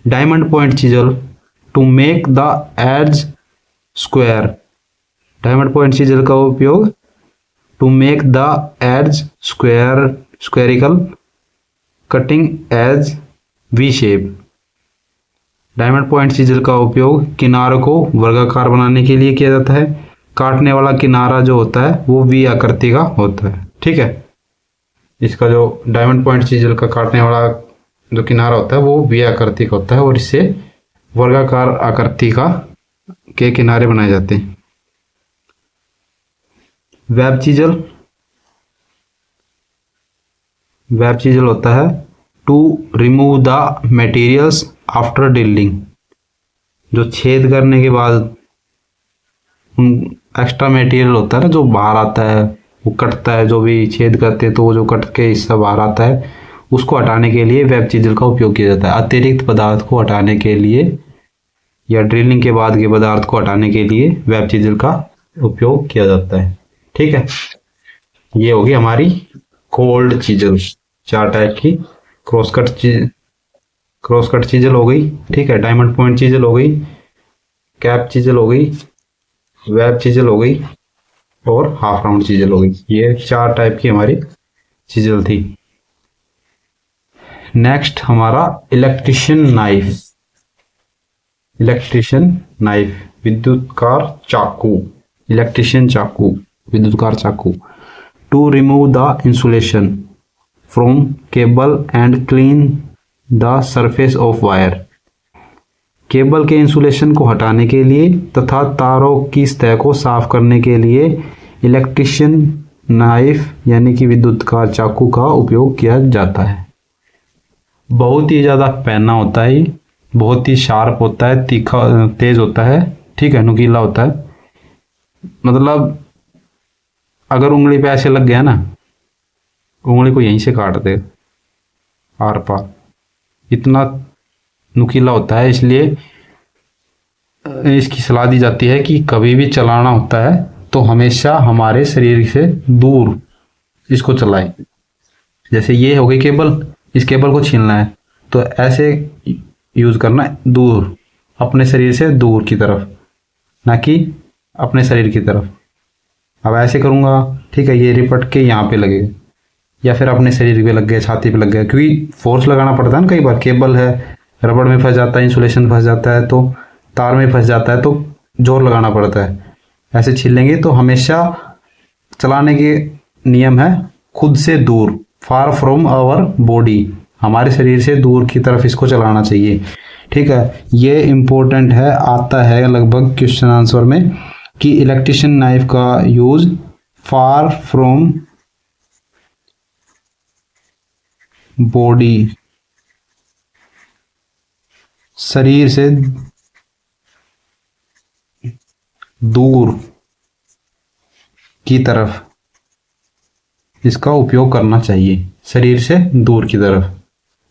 Diamond point chisel to make the edge square, diamond point chisel का उपयोग to make the edge squarical cutting edge V shape, diamond point chisel का उपयोग किनारों को वर्गाकार बनाने के लिए किया जाता है। काटने वाला किनारा जो होता है वो वी आकृति का होता है। ठीक है, इसका जो डायमंड पॉइंट चीजल का काटने वाला जो किनारा होता है वो वी आकृति का होता है और इससे वर्गाकार आकृति का के किनारे बनाए जाते हैं। वेब चीजल, वेब चीजल होता है to remove the materials after drilling, जो छेद करने के बाद एक्स्ट्रा मटेरियल होता है ना जो बाहर आता है, वो कटता है, जो भी छेद करते हैं तो वो जो कट के हिस्सा बाहर आता है उसको हटाने के लिए वेब चीजल का उपयोग किया जाता है। अतिरिक्त पदार्थ को हटाने के लिए या ड्रिलिंग के बाद के पदार्थ को हटाने के लिए वेब चीजल का उपयोग किया जाता है। ठीक है, ये होगी हमारी कोल्ड चीजल, 4 टाइप की। क्रॉस कट चीजल हो गई, ठीक है, डायमंड पॉइंट चीजल हो गई, कैप चीजल हो गई, वेब चीजल हो गई और हाफ राउंड चीजल हो गई। ये 4 टाइप की हमारी चीजल थी। नेक्स्ट हमारा इलेक्ट्रिशियन नाइफ, इलेक्ट्रिशियन नाइफ विद्युतकार चाकू, इलेक्ट्रिशियन चाकू, विद्युतकार चाकू। To remove the insulation from cable and clean the surface of wire, cable के इंसुलेशन को हटाने के लिए तथा तारों की सतह को साफ करने के लिए इलेक्ट्रिशियन नाइफ यानी कि विद्युतकार चाकू का उपयोग किया जाता है। बहुत ही ज़्यादा पैना होता है, बहुत ही शार्प होता है, तीखा तेज होता है, ठीक है, नुकीला होता है। मतलब अगर उंगली पे ऐसे लग गया ना, उंगली को यहीं से काट दे आर पार, इतना नुकीला होता है। इसलिए इसकी सलाह दी जाती है कि कभी भी चलाना होता है तो हमेशा हमारे शरीर से दूर इसको चलाएं। जैसे ये हो गई केबल, इस केबल को छीलना है तो ऐसे यूज करना है, दूर, अपने शरीर से दूर की तरफ, ना कि अपने शरीर की तरफ। अब ऐसे करूंगा, ठीक है, ये रिपट के यहाँ पे लगेगा या फिर अपने शरीर पे लग गया, छाती पे लग गया, क्योंकि फोर्स लगाना पड़ता है ना। कई बार केबल है, रबड़ में फंस जाता है, इंसुलेशन फंस जाता है, तो तार में फंस जाता है, तो जोर लगाना पड़ता है। ऐसे छील लेंगे तो हमेशा चलाने के नियम है खुद से दूर, फार फ्रॉम आवर बॉडी, हमारे शरीर से दूर की तरफ इसको चलाना चाहिए। ठीक है, ये इंपॉर्टेंट है, आता है लगभग क्वेश्चन आंसर में कि इलेक्ट्रिशियन नाइफ का यूज फार फ्रॉम बॉडी, शरीर से दूर की तरफ इसका उपयोग करना चाहिए, शरीर से दूर की तरफ।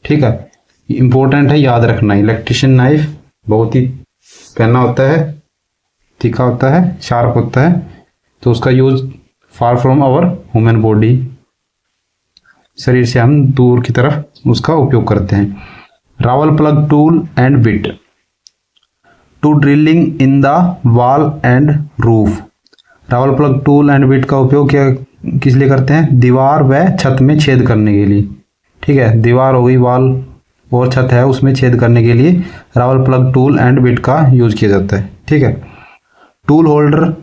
ठीक है, इंपॉर्टेंट है, याद रखना। इलेक्ट्रिशियन नाइफ बहुत ही पहना होता है, तीखा होता है, शार्प होता है, तो उसका use far from our human body, शरीर से हम दूर की तरफ उसका उपयोग करते हैं। Rawl plug tool and bit to drilling in the wall and roof. Rawl plug tool and bit का उपयोग क्या किस लिए करते हैं? दीवार व छत में छेद करने के लिए। ठीक है, दीवार हो गई, वॉल और छत है, उसमें छेद करने के लिए Rawal plug tool and bit का यूज किया जाता है। ठीक है, टूल होल्डर,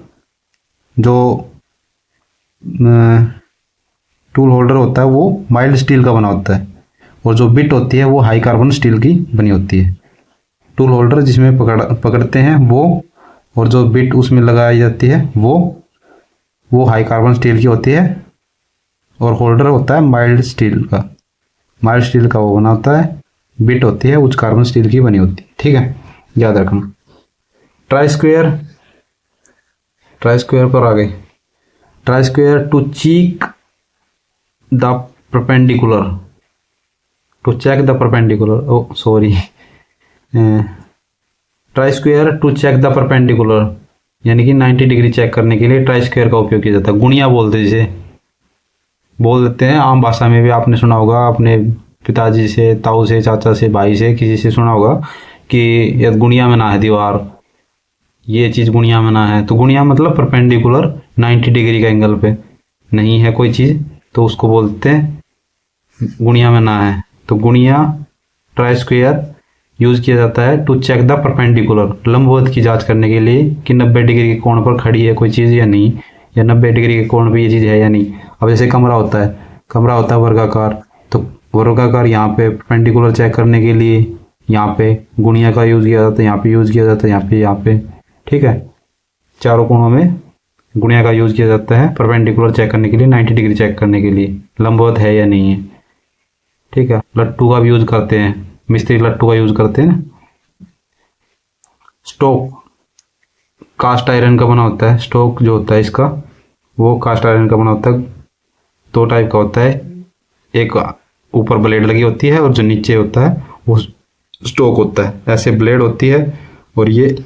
जो टूल होल्डर होता है वो माइल्ड स्टील का बना होता है, और जो बिट होती है वो हाई कार्बन स्टील की बनी होती है। टूल होल्डर जिसमें पकड़ते हैं वो, और जो बिट उसमें लगाई जाती है वो हाई कार्बन स्टील की होती है, और होल्डर होता है माइल्ड स्टील का। माइल्ड स्टील का वो बना होता है, बिट होती है उच्च कार्बन स्टील की बनी होती है। ठीक है, याद रखना। ट्राई स्क्वेयर, ट्राई स्क्वेयर पर आ गए। Try square to check the perpendicular, to check the perpendicular, oh sorry, try square to check the perpendicular, यानी कि 90 डिग्री चेक करने के लिए ट्राई स्क्वेयर का उपयोग किया जाता है। गुणिया बोलते हैं, जिसे बोल देते हैं आम भाषा में भी, आपने सुना होगा अपने पिताजी से, ताऊ से, चाचा से, भाई से, किसी से सुना होगा कि ये गुणिया में ना है दीवार, ये चीज़ गुणिया में ना है। तो गुणिया मतलब परपेंडिकुलर 90 डिग्री का एंगल पे नहीं है कोई चीज़, तो उसको बोलते हैं गुणिया में ना है। तो गुणिया ट्राई स्क्वेयर यूज किया जाता है टू चेक द परपेंडिकुलर, लंबवत की जांच करने के लिए कि 90 डिग्री के कोण पर खड़ी है कोई चीज़ या नहीं, या 90 डिग्री के कोण पर ये चीज़ है या नहीं। अब जैसे कमरा होता है वर्गाकार, तो वर्गाकार यहाँ पे परपेंडिकुलर चेक करने के लिए यहाँ पे गुणिया का यूज़ किया जाता है, यहाँ पे यूज़ किया जाता है, यहाँ पे। ठीक है, चारों कोणों में गुणिया का यूज़ किया जाता है परपेंडिकुलर चेक करने के लिए, 90 डिग्री चेक करने के लिए लंबवत है या नहीं है। ठीक है, लट्टू का भी यूज़ करते हैं, मिस्त्री लट्टू का यूज़ करते हैं। स्टोक कास्ट आयरन का बना होता है, स्टोक जो होता है इसका वो कास्ट आयरन का बना होता है। 2 टाइप का होता है, एक ऊपर ब्लेड लगी होती है और जो नीचे होता है वो स्टोक होता है। ऐसे ब्लेड होती है और ये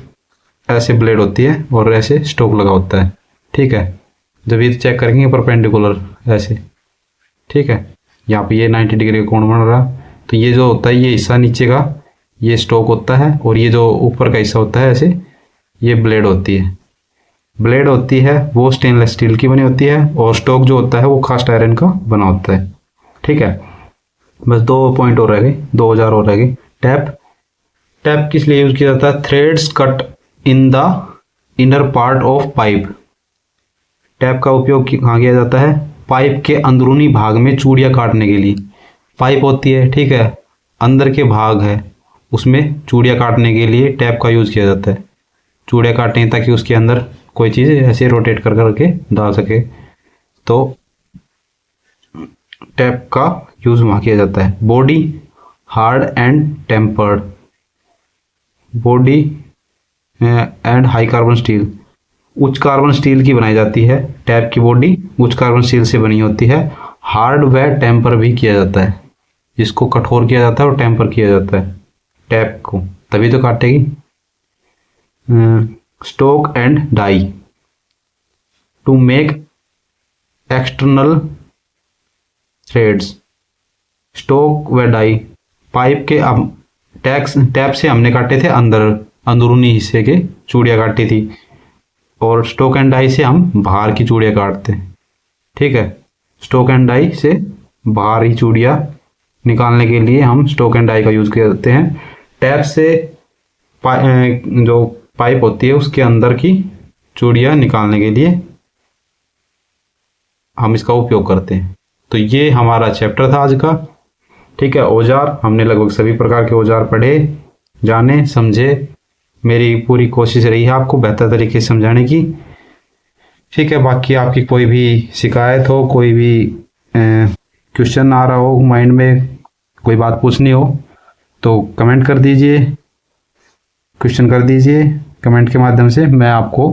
ऐसे ब्लेड होती है और ऐसे स्टोक लगा होता है। ठीक है, जब ये चेक करेंगे परपेंडिकुलर ऐसे, ठीक है, यहाँ पे ये 90 डिग्री का कोण बन रहा, तो ये जो होता है ये हिस्सा नीचे का ये स्टोक होता है, और ये जो ऊपर का हिस्सा होता है ऐसे ये ब्लेड होती है। ब्लेड होती है वो स्टेनलेस स्टील की बनी होती है, और स्टोक जो होता है वो कास्ट आयरन का बना होता है। ठीक है, बस 2 पॉइंट और रह गए, 2000 और रह गए। टैप, टैप किस लिए यूज किया जाता है? Threads cut in the inner part of pipe. Tap का उपयोग कहाँ किया जाता है? पाइप के अंदरूनी भाग में चूड़ियाँ काटने के लिए। पाइप होती है, ठीक है, अंदर के भाग है, उसमें चूड़ियाँ काटने के लिए टैप का यूज किया जाता है। चूड़ियाँ काटें ताकि उसके अंदर कोई चीज़ ऐसे रोटेट कर करके डाल सके, तो टैप का यूज वहाँ किया जाता है। Body hard and tempered, body and high carbon steel, उच्च कार्बन स्टील की बनाई जाती है। टैप की बॉडी उच्च कार्बन स्टील से बनी होती है। हार्ड व टेम्पर भी किया जाता है, जिसको कठोर किया जाता है और टेम्पर किया जाता है टैप को, तभी तो काटेगी। Stock and die to make external threads. Stock व डाई पाइप के, अब टैप से हमने काटे थे अंदरूनी हिस्से के चूड़ियाँ काटी थी, और स्टोक एंड डाई से हम बाहर की चूड़ियाँ काटते हैं। ठीक है, स्टोक एंड डाई से बाहर ही चूड़ियाँ निकालने के लिए हम स्टोक एंड डाई का यूज करते हैं। टैप से जो पाइप होती है उसके अंदर की चूड़ियाँ निकालने के लिए हम इसका उपयोग करते हैं। तो ये हमारा चैप्टर था आज का। ठीक है, औजार हमने लगभग सभी प्रकार के औजार पढ़े, जाने, समझे। मेरी पूरी कोशिश रही है आपको बेहतर तरीके से समझाने की। ठीक है, बाकी आपकी कोई भी शिकायत हो, कोई भी क्वेश्चन आ रहा हो माइंड में, कोई बात पूछनी हो तो कमेंट कर दीजिए, क्वेश्चन कर दीजिए कमेंट के माध्यम से, मैं आपको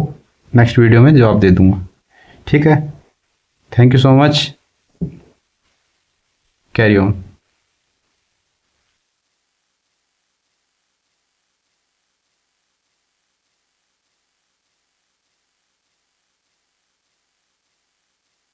नेक्स्ट वीडियो में जवाब दे दूंगा। ठीक है, thank you so much, carry on.